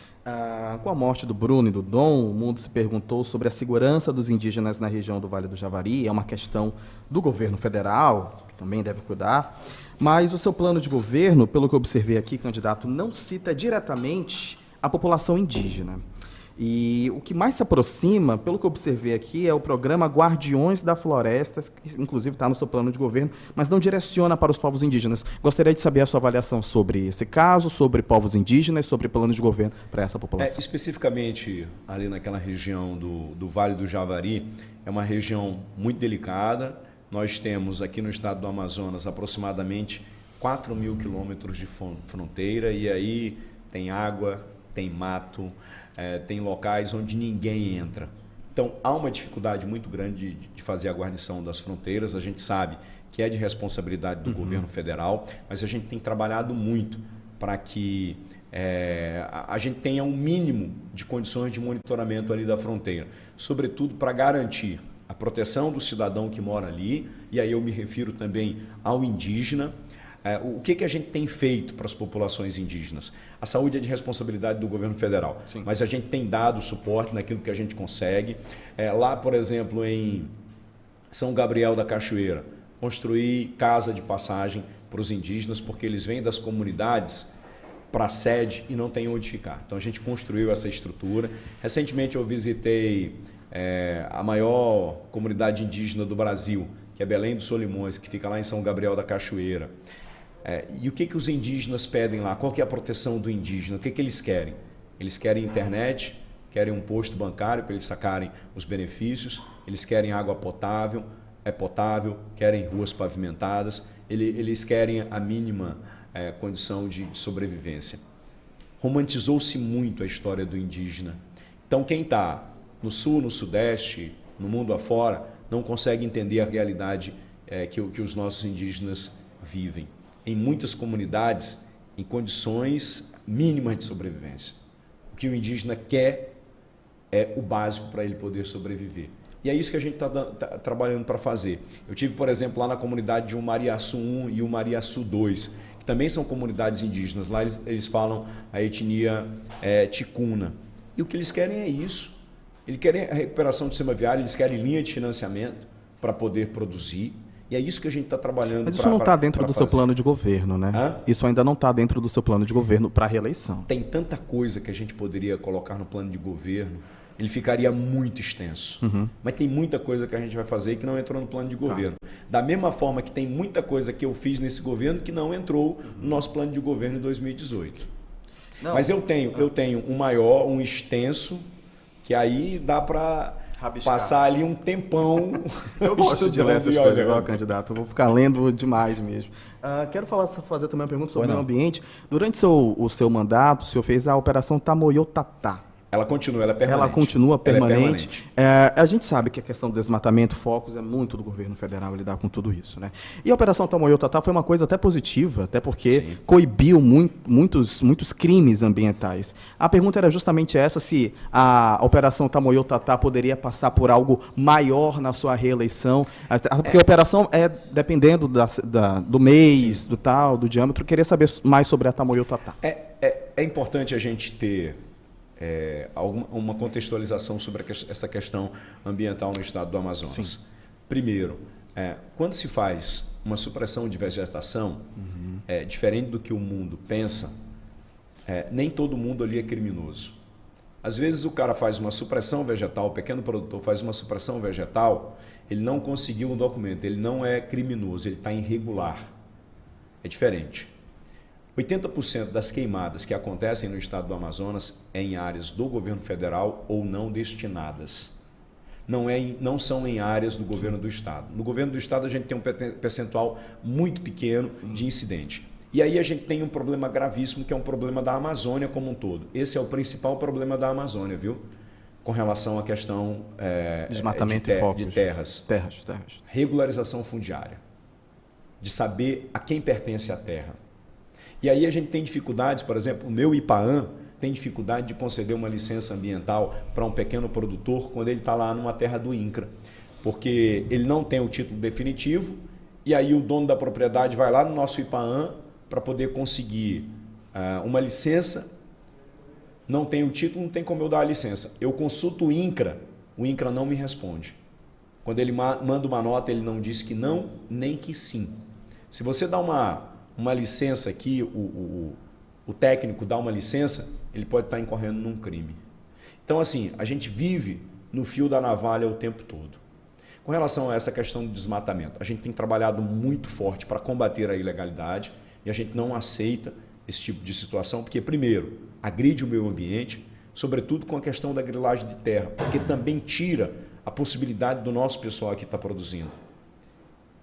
Com a morte do Bruno e do Dom, o mundo se perguntou sobre a segurança dos indígenas na região do Vale do Javari. É uma questão do governo federal, que também deve cuidar. Mas o seu plano de governo, pelo que eu observei aqui, candidato, não cita diretamente a população indígena. E o que mais se aproxima, pelo que eu observei aqui, é o programa Guardiões da Floresta, que inclusive está no seu plano de governo, mas não direciona para os povos indígenas. Gostaria de saber a sua avaliação sobre esse caso, sobre povos indígenas, sobre plano de governo para essa população. Especificamente ali naquela região do Vale do Javari, é uma região muito delicada. Nós temos aqui no estado do Amazonas aproximadamente 4.000 quilômetros de fronteira e aí tem água, tem mato, tem locais onde ninguém entra. Então, há uma dificuldade muito grande de fazer a guarnição das fronteiras. A gente sabe que é de responsabilidade do governo federal, mas a gente tem trabalhado muito para que a gente tenha um mínimo de condições de monitoramento ali da fronteira, sobretudo para garantir a proteção do cidadão que mora ali, e aí eu me refiro também ao indígena. O que a gente tem feito para as populações indígenas? A saúde é de responsabilidade do governo federal, Sim. mas a gente tem dado suporte naquilo que a gente consegue. Lá, por exemplo, em São Gabriel da Cachoeira, construir casa de passagem para os indígenas, porque eles vêm das comunidades para a sede e não tem onde ficar. Então a gente construiu essa estrutura. Recentemente eu visitei a maior comunidade indígena do Brasil, que é Belém dos Solimões, que fica lá em São Gabriel da Cachoeira. E o que os indígenas pedem lá? Qual que é a proteção do indígena? O que eles querem? Eles querem internet, querem um posto bancário para eles sacarem os benefícios, eles querem água potável, querem ruas pavimentadas, eles querem a mínima condição de sobrevivência. Romantizou-se muito a história do indígena. Então quem está no sul, no sudeste, no mundo afora, não consegue entender a realidade que os nossos indígenas vivem. Em muitas comunidades, em condições mínimas de sobrevivência. O que o indígena quer é o básico para ele poder sobreviver. E é isso que a gente está trabalhando para fazer. Eu tive, por exemplo, lá na comunidade de Umariaçu 1 e Umariaçu 2, que também são comunidades indígenas. Lá eles falam a etnia ticuna. E o que eles querem é isso. Eles querem a recuperação do sistema viário, eles querem linha de financiamento para poder produzir. E é isso que a gente está trabalhando. Mas isso não está dentro do seu plano de governo, né? Isso ainda não está dentro do seu plano de governo para a reeleição. Tem tanta coisa que a gente poderia colocar no plano de governo, ele ficaria muito extenso. Mas tem muita coisa que a gente vai fazer que não entrou no plano de governo. Da mesma forma que tem muita coisa que eu fiz nesse governo que não entrou no nosso plano de governo em 2018. Não. Mas eu tenho um maior, um extenso, que aí dá para passar ali um tempão. Eu gosto de ler essas coisas, ó, candidato. Eu vou ficar lendo demais mesmo. Quero fazer também uma pergunta sobre o meio ambiente. Durante o seu mandato, o senhor fez a Operação Tamoiô-Tatá. Ela continua, ela é permanente. Ela continua permanente. A gente sabe que a questão do desmatamento, focos, é muito do governo federal lidar com tudo isso, né? E a Operação Tamoiô-Tatá foi uma coisa até positiva, até porque coibiu muitos crimes ambientais. A pergunta era justamente essa, se a Operação Tamoiô-Tatá poderia passar por algo maior na sua reeleição, porque a operação dependendo do mês, do diâmetro. Eu queria saber mais sobre a Tamoiô-Tatá. É importante a gente ter uma contextualização sobre essa questão ambiental no estado do Amazonas. Sim. Primeiro, quando se faz uma supressão de vegetação, diferente do que o mundo pensa, nem todo mundo ali é criminoso. Às vezes o cara faz uma supressão vegetal, o pequeno produtor faz uma supressão vegetal, ele não conseguiu um documento, ele não é criminoso, ele está irregular. É diferente. 80% das queimadas que acontecem no estado do Amazonas é em áreas do governo federal ou não destinadas. Não são em áreas do governo do estado. No governo do estado a gente tem um percentual muito pequeno de incidente. E aí a gente tem um problema gravíssimo, que é um problema da Amazônia como um todo. Esse é o principal problema da Amazônia, viu? Com relação à questão desmatamento de terras. Terras. Regularização fundiária. De saber a quem pertence a terra. E aí a gente tem dificuldades, por exemplo, o meu IPAAM tem dificuldade de conceder uma licença ambiental para um pequeno produtor quando ele está lá numa terra do INCRA, porque ele não tem o título definitivo e aí o dono da propriedade vai lá no nosso IPAAM para poder conseguir uma licença, não tem o título, não tem como eu dar a licença. Eu consulto o INCRA não me responde. Quando ele manda uma nota, ele não diz que não, nem que sim. Se você dá uma licença aqui, o técnico dá uma licença, ele pode estar incorrendo num crime. Então, assim, a gente vive no fio da navalha o tempo todo. Com relação a essa questão do desmatamento, a gente tem trabalhado muito forte para combater a ilegalidade e a gente não aceita esse tipo de situação, porque, primeiro, agride o meio ambiente, sobretudo com a questão da grilagem de terra, porque também tira a possibilidade do nosso pessoal que está produzindo.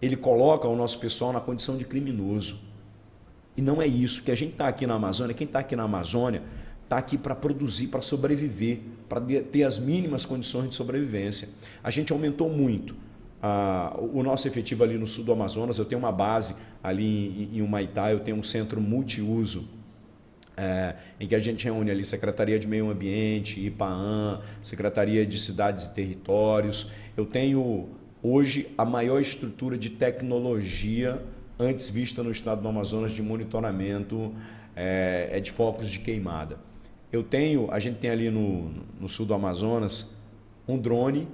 Ele coloca o nosso pessoal na condição de criminoso. E não é isso. Que a gente está aqui na Amazônia, quem está aqui na Amazônia está aqui para produzir, para sobreviver, para ter as mínimas condições de sobrevivência. A gente aumentou muito o nosso efetivo ali no sul do Amazonas. Eu tenho uma base ali em Humaitá, eu tenho um centro multiuso, em que a gente reúne ali Secretaria de Meio Ambiente, IPAAM, Secretaria de Cidades e Territórios. Eu tenho hoje a maior estrutura de tecnologia antes vista no estado do Amazonas de monitoramento de focos de queimada. A gente tem ali no sul do Amazonas um drone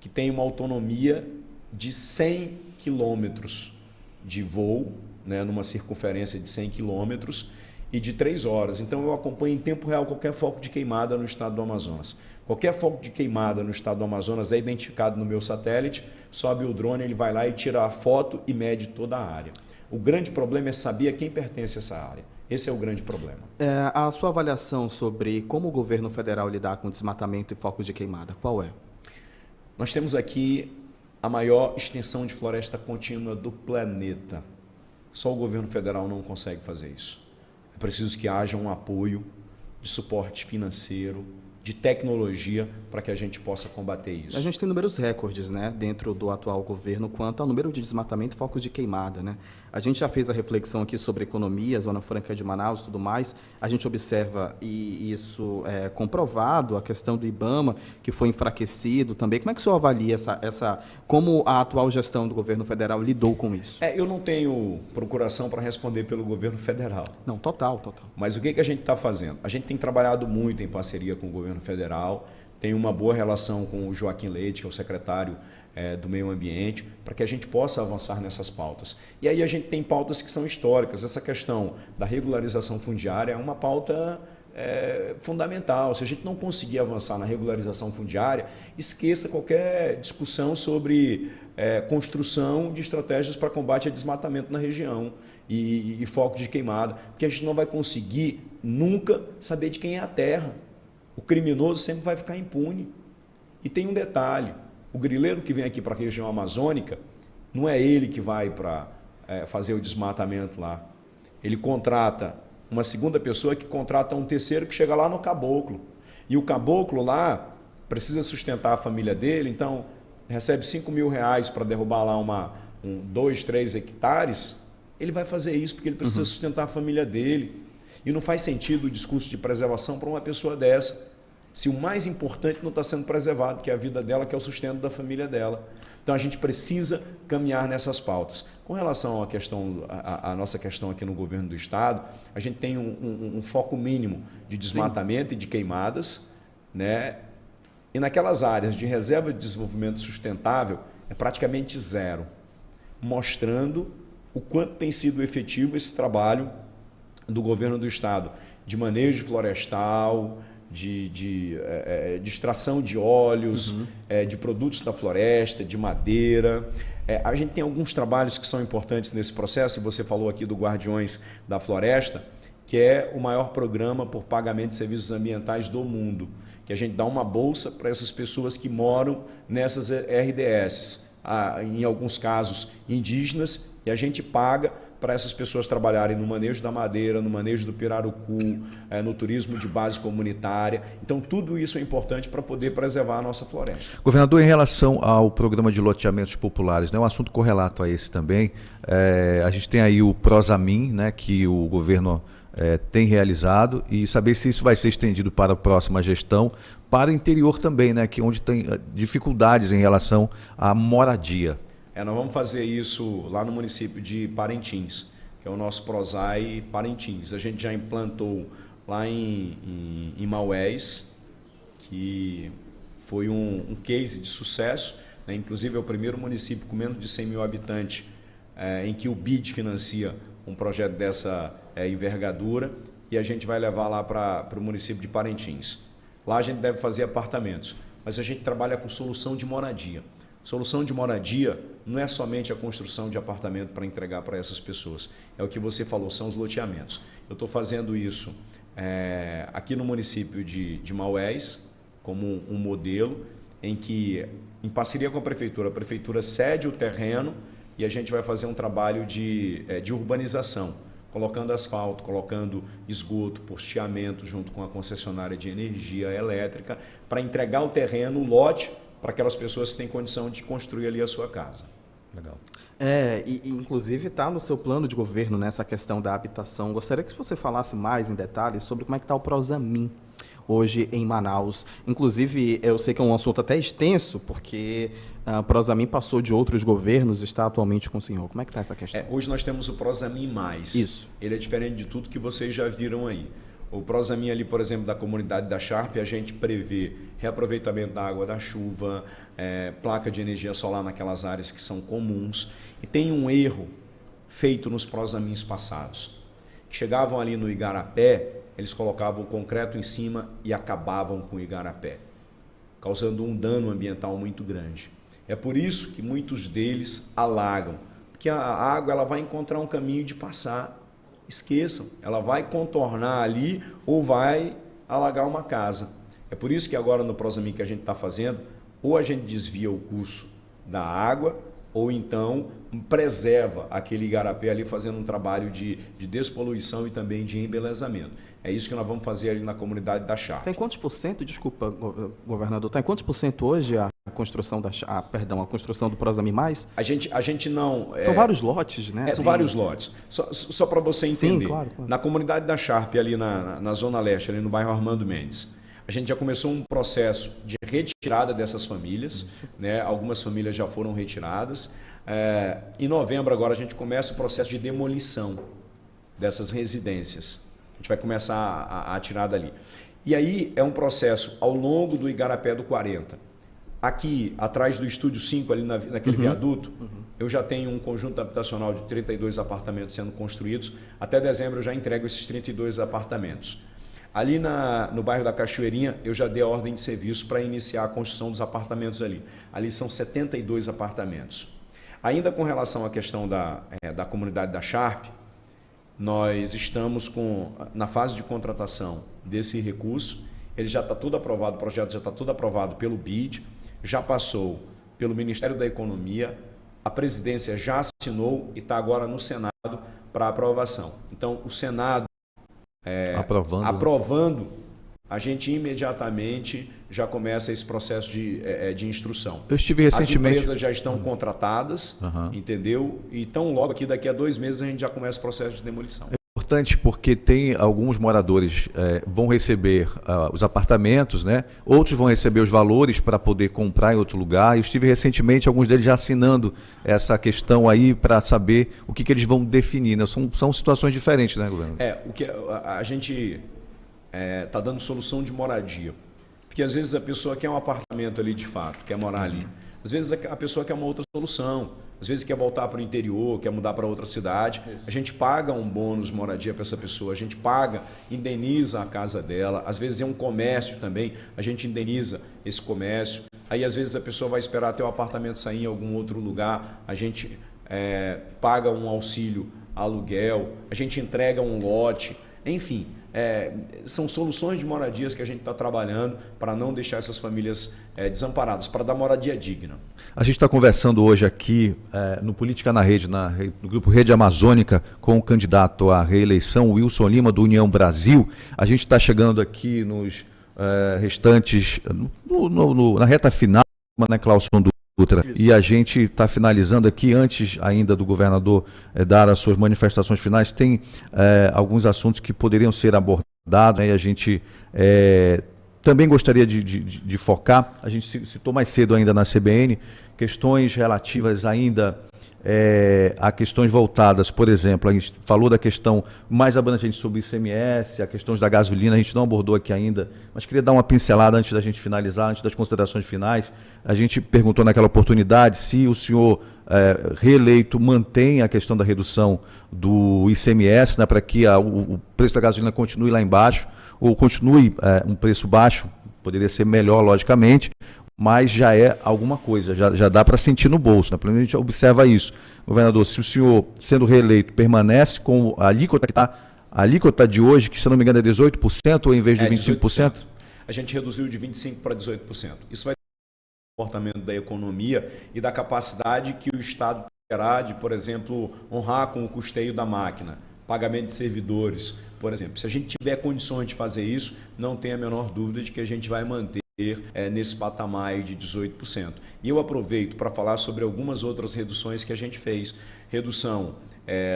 que tem uma autonomia de 100 quilômetros de voo, né, numa circunferência de 100 quilômetros e de 3 horas. Então eu acompanho em tempo real qualquer foco de queimada no estado do Amazonas. Qualquer foco de queimada no estado do Amazonas é identificado no meu satélite, sobe o drone, ele vai lá e tira a foto e mede toda a área. O grande problema é saber a quem pertence essa área. Esse é o grande problema. A sua avaliação sobre como o governo federal lidar com desmatamento e focos de queimada, qual é? Nós temos aqui a maior extensão de floresta contínua do planeta. Só o governo federal não consegue fazer isso. É preciso que haja um apoio de suporte financeiro, de tecnologia, para que a gente possa combater isso. A gente tem números recordes, né, dentro do atual governo quanto ao número de desmatamento e focos de queimada, né? A gente já fez a reflexão aqui sobre economia, Zona Franca de Manaus e tudo mais. A gente observa, e isso é comprovado, a questão do IBAMA, que foi enfraquecido também. Como é que o senhor avalia como a atual gestão do governo federal lidou com isso? Eu não tenho procuração para responder pelo governo federal. Não, total. Mas o que a gente está fazendo? A gente tem trabalhado muito em parceria com o governo federal, tem uma boa relação com o Joaquim Leite, que é o secretário do Meio Ambiente, para que a gente possa avançar nessas pautas. E aí a gente tem pautas que são históricas. Essa questão da regularização fundiária é uma pauta fundamental. Se a gente não conseguir avançar na regularização fundiária, esqueça qualquer discussão sobre construção de estratégias para combate a desmatamento na região e foco de queimada, porque a gente não vai conseguir nunca saber de quem é a terra. O criminoso sempre vai ficar impune. E tem um detalhe, o grileiro que vem aqui para a região amazônica, não é ele que vai para fazer o desmatamento lá. Ele contrata uma segunda pessoa que contrata um terceiro que chega lá no caboclo. E o caboclo lá precisa sustentar a família dele, então recebe R$5.000 para derrubar lá 2, 3 hectares. Ele vai fazer isso porque ele precisa sustentar a família dele. E não faz sentido o discurso de preservação para uma pessoa dessa, se o mais importante não está sendo preservado, que é a vida dela, que é o sustento da família dela. Então a gente precisa caminhar nessas pautas. Com relação à nossa questão aqui no governo do estado, a gente tem um foco mínimo de desmatamento e de queimadas, né? E naquelas áreas de reserva de desenvolvimento sustentável é praticamente zero, mostrando o quanto tem sido efetivo esse trabalho do governo do estado de manejo florestal, de extração de óleos, de produtos da floresta, de madeira. A gente tem alguns trabalhos que são importantes nesse processo, e você falou aqui do Guardiões da Floresta, que é o maior programa por pagamento de serviços ambientais do mundo, que a gente dá uma bolsa para essas pessoas que moram nessas RDS, em alguns casos indígenas, e a gente paga para essas pessoas trabalharem no manejo da madeira, no manejo do pirarucu, no turismo de base comunitária. Então, tudo isso é importante para poder preservar a nossa floresta. Governador, em relação ao programa de loteamentos populares, né, um assunto correlato a esse também, a gente tem aí o Prosamin, né, que o governo tem realizado, e saber se isso vai ser estendido para a próxima gestão, para o interior também, né, que onde tem dificuldades em relação à moradia. Nós vamos fazer isso lá no município de Parintins, que é o nosso Prosai Parintins. A gente já implantou lá em Maués, que foi um case de sucesso, né? Inclusive é o primeiro município com menos de 100 mil habitantes em que o BID financia um projeto dessa envergadura, e a gente vai levar lá para o município de Parintins. Lá a gente deve fazer apartamentos, mas a gente trabalha com solução de moradia. Solução de moradia não é somente a construção de apartamento para entregar para essas pessoas. É o que você falou, são os loteamentos. Eu estou fazendo isso aqui no município de Maués, como um modelo, em que, em parceria com a prefeitura cede o terreno e a gente vai fazer um trabalho de urbanização. colocando asfalto, colocando esgoto, posteamento junto com a concessionária de energia elétrica, para entregar o terreno, o lote, para aquelas pessoas que têm condição de construir ali a sua casa. Legal. Inclusive está no seu plano de governo nessa questão da habitação. Gostaria que você falasse mais em detalhes sobre como é que está o Prosamin hoje em Manaus. Inclusive, eu sei que é um assunto até extenso, porque o Prosamin passou de outros governos, está atualmente com o senhor. Como é que está essa questão? Hoje nós temos o Prosamin+. Isso. Ele é diferente de tudo que vocês já viram aí. O Prosamin ali, por exemplo, da comunidade da Sharp, a gente prevê reaproveitamento da água da chuva, placa de energia solar naquelas áreas que são comuns. E tem um erro feito nos Prosamins passados, que chegavam ali no igarapé, eles colocavam o concreto em cima e acabavam com o igarapé, causando um dano ambiental muito grande. É por isso que muitos deles alagam, porque a água ela vai encontrar um caminho de passar. Esqueçam, ela vai contornar ali ou vai alagar uma casa. É por isso que agora no Prosamin que a gente está fazendo, ou a gente desvia o curso da água, ou então preserva aquele igarapé ali fazendo um trabalho de despoluição e também de embelezamento. É isso que nós vamos fazer ali na comunidade da Sharp. Tem quantos por cento, desculpa, governador, tem quantos por cento hoje a construção a construção do Prosamin+? A gente não... São vários lotes, né? São vários lotes. Só para você entender. Sim, claro. Na comunidade da Sharp, ali na Zona Leste, ali no bairro Armando Mendes, a gente já começou um processo de retirada dessas famílias, né? Algumas famílias já foram retiradas. Em novembro agora a gente começa o processo de demolição dessas residências. A gente vai começar a tirar dali. E aí é um processo ao longo do Igarapé do 40. Aqui, atrás do Estúdio 5, ali naquele viaduto, eu já tenho um conjunto habitacional de 32 apartamentos sendo construídos. Até dezembro eu já entrego esses 32 apartamentos. Ali no bairro da Cachoeirinha, eu já dei a ordem de serviço para iniciar a construção dos apartamentos ali. Ali são 72 apartamentos. Ainda com relação à questão da comunidade da Sharp, nós estamos na fase de contratação desse recurso. Ele já está tudo aprovado, o projeto já está tudo aprovado pelo BID, já passou pelo Ministério da Economia, a presidência já assinou e está agora no Senado para aprovação. Então, o Senado aprovando, a gente imediatamente já começa esse processo de instrução. Eu estive recentemente... As empresas já estão contratadas, entendeu? E tão logo aqui, daqui a 2 meses, a gente já começa o processo de demolição. É importante porque tem alguns moradores vão receber os apartamentos, né? Outros vão receber os valores para poder comprar em outro lugar. Eu estive recentemente, alguns deles já assinando essa questão aí para saber o que eles vão definir, né? São situações diferentes, né, governo? O que a gente está dando solução de moradia. Porque às vezes a pessoa quer um apartamento ali de fato, quer morar ali. Às vezes a pessoa quer uma outra solução. Às vezes quer voltar para o interior, quer mudar para outra cidade. Isso. A gente paga um bônus moradia para essa pessoa, a gente paga, indeniza a casa dela. Às vezes é um comércio também, a gente indeniza esse comércio. Aí às vezes a pessoa vai esperar até o apartamento sair em algum outro lugar, a gente paga um auxílio aluguel, a gente entrega um lote, enfim. São soluções de moradias que a gente está trabalhando para não deixar essas famílias desamparadas, para dar moradia digna. A gente está conversando hoje aqui no Política na Rede, no grupo Rede Amazônica, com o candidato à reeleição, Wilson Lima, do União Brasil. A gente está chegando aqui nos restantes, na reta final, né, Clauson Dutra? Isso. E a gente está finalizando aqui, antes ainda do governador dar as suas manifestações finais, tem alguns assuntos que poderiam ser abordados, né, e a gente também gostaria de focar. A gente citou mais cedo ainda na CBN, questões relativas ainda a questões voltadas, por exemplo, a gente falou da questão mais abrangente sobre o ICMS, a questão da gasolina, a gente não abordou aqui ainda, mas queria dar uma pincelada antes da gente finalizar, antes das considerações finais. A gente perguntou naquela oportunidade se o senhor reeleito mantém a questão da redução do ICMS, né, para que o preço da gasolina continue lá embaixo, ou continue um preço baixo, poderia ser melhor, logicamente, mas já é alguma coisa, já dá para sentir no bolso, né? Pelo menos a gente observa isso. Governador, se o senhor, sendo reeleito, permanece com a alíquota que está, a alíquota de hoje, que se não me engano é 18%, ou em vez de 25%? 18%. A gente reduziu de 25% para 18%. Isso vai ter o comportamento da economia e da capacidade que o Estado terá de, por exemplo, honrar com o custeio da máquina. pagamento de servidores, por exemplo. Se a gente tiver condições de fazer isso, não tem a menor dúvida de que a gente vai manter nesse patamar de 18%. E eu aproveito para falar sobre algumas outras reduções que a gente fez. Redução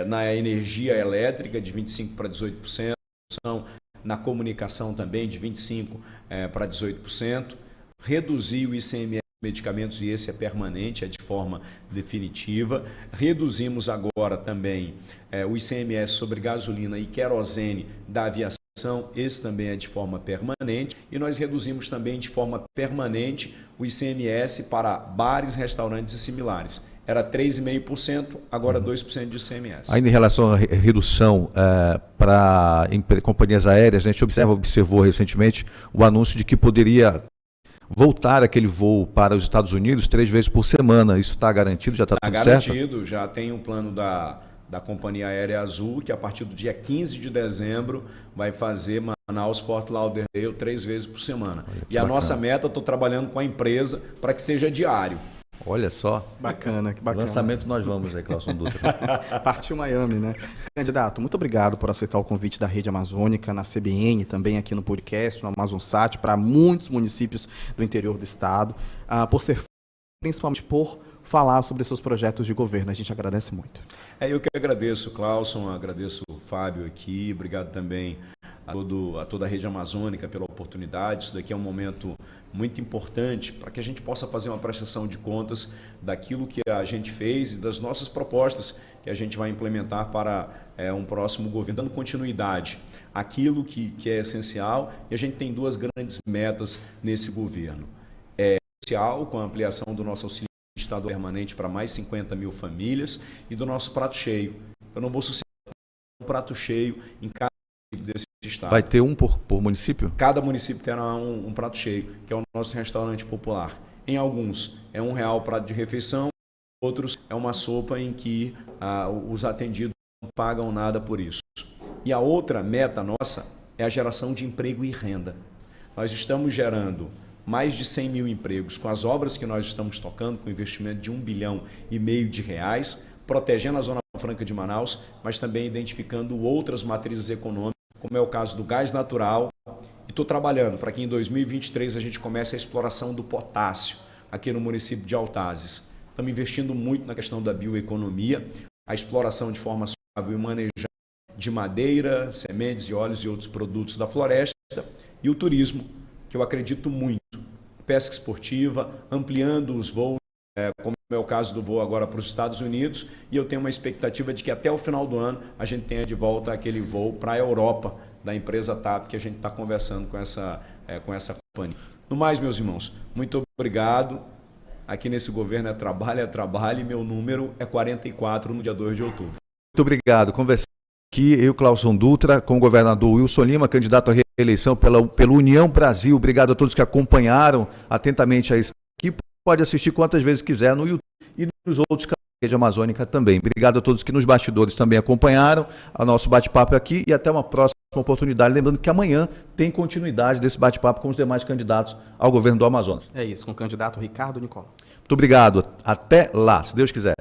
na energia elétrica de 25% para 18%, redução na comunicação também de 25% para 18%, reduzir o ICMS medicamentos, e esse é permanente, é de forma definitiva. Reduzimos agora também o ICMS sobre gasolina e querosene da aviação, esse também é de forma permanente. E nós reduzimos também de forma permanente o ICMS para bares, restaurantes e similares. Era 3,5%, agora 2% de ICMS. Ainda em relação à redução para companhias aéreas, a gente observou recentemente o anúncio de que poderia voltar aquele voo para os Estados Unidos 3 vezes por semana. Isso está garantido? Já está tudo certo? Está garantido, já tem um plano da Companhia Aérea Azul, que a partir do dia 15 de dezembro vai fazer Manaus-Fort Lauderdale 3 vezes por semana. Olha, e a nossa meta, eu estou trabalhando com a empresa para que seja diário. Olha só. Bacana, que bacana. Lançamento nós vamos aí, Clauson Dutra. Partiu Miami, né? Candidato, muito obrigado por aceitar o convite da Rede Amazônica, na CBN, também aqui no podcast, no AmazonSat, para muitos municípios do interior do estado, principalmente por falar sobre seus projetos de governo. A gente agradece muito. Eu que agradeço, Clauson, agradeço o Fábio aqui, obrigado também a toda a Rede Amazônica pela oportunidade. Isso daqui é um momento muito importante para que a gente possa fazer uma prestação de contas daquilo que a gente fez e das nossas propostas que a gente vai implementar para um próximo governo, dando continuidade àquilo que é essencial. E a gente tem 2 grandes metas nesse governo. Social, com a ampliação do nosso auxílio estadual permanente para mais 50 mil famílias, e do nosso prato cheio. Eu não vou sustentar um prato cheio em cada município desse estado. Vai ter um por município? Cada município terá um prato cheio, que é o nosso restaurante popular. Em alguns é R$1 o prato de refeição, outros é uma sopa em que os atendidos não pagam nada por isso. E a outra meta nossa é a geração de emprego e renda. Nós estamos gerando mais de 100 mil empregos com as obras que nós estamos tocando, com investimento de R$1,5 bilhão, protegendo a Zona Franca de Manaus, mas também identificando outras matrizes econômicas, como é o caso do gás natural. E estou trabalhando para que em 2023 a gente comece a exploração do potássio aqui no município de Altazes. Estamos investindo muito na questão da bioeconomia, a exploração de forma suave e manejar de madeira, sementes e óleos e outros produtos da floresta, e o turismo, que eu acredito muito. Pesca esportiva, ampliando os voos, como é o caso do voo agora para os Estados Unidos, e eu tenho uma expectativa de que até o final do ano a gente tenha de volta aquele voo para a Europa, da empresa TAP, que a gente está conversando com essa companhia. No mais, meus irmãos, muito obrigado. Aqui nesse governo é trabalho, e meu número é 44 no dia 2 de outubro. Muito obrigado. Conversando aqui, eu, Clauson Dutra, com o governador Wilson Lima, candidato à reeleição pela União Brasil. Obrigado a todos que acompanharam atentamente a esse aqui. Pode assistir quantas vezes quiser no YouTube e nos outros canais da Rede Amazônica também. Obrigado a todos que nos bastidores também acompanharam o nosso bate-papo aqui, e até uma próxima oportunidade. Lembrando que amanhã tem continuidade desse bate-papo com os demais candidatos ao governo do Amazonas. É isso, com o candidato Ricardo Nicola. Muito obrigado. Até lá, se Deus quiser.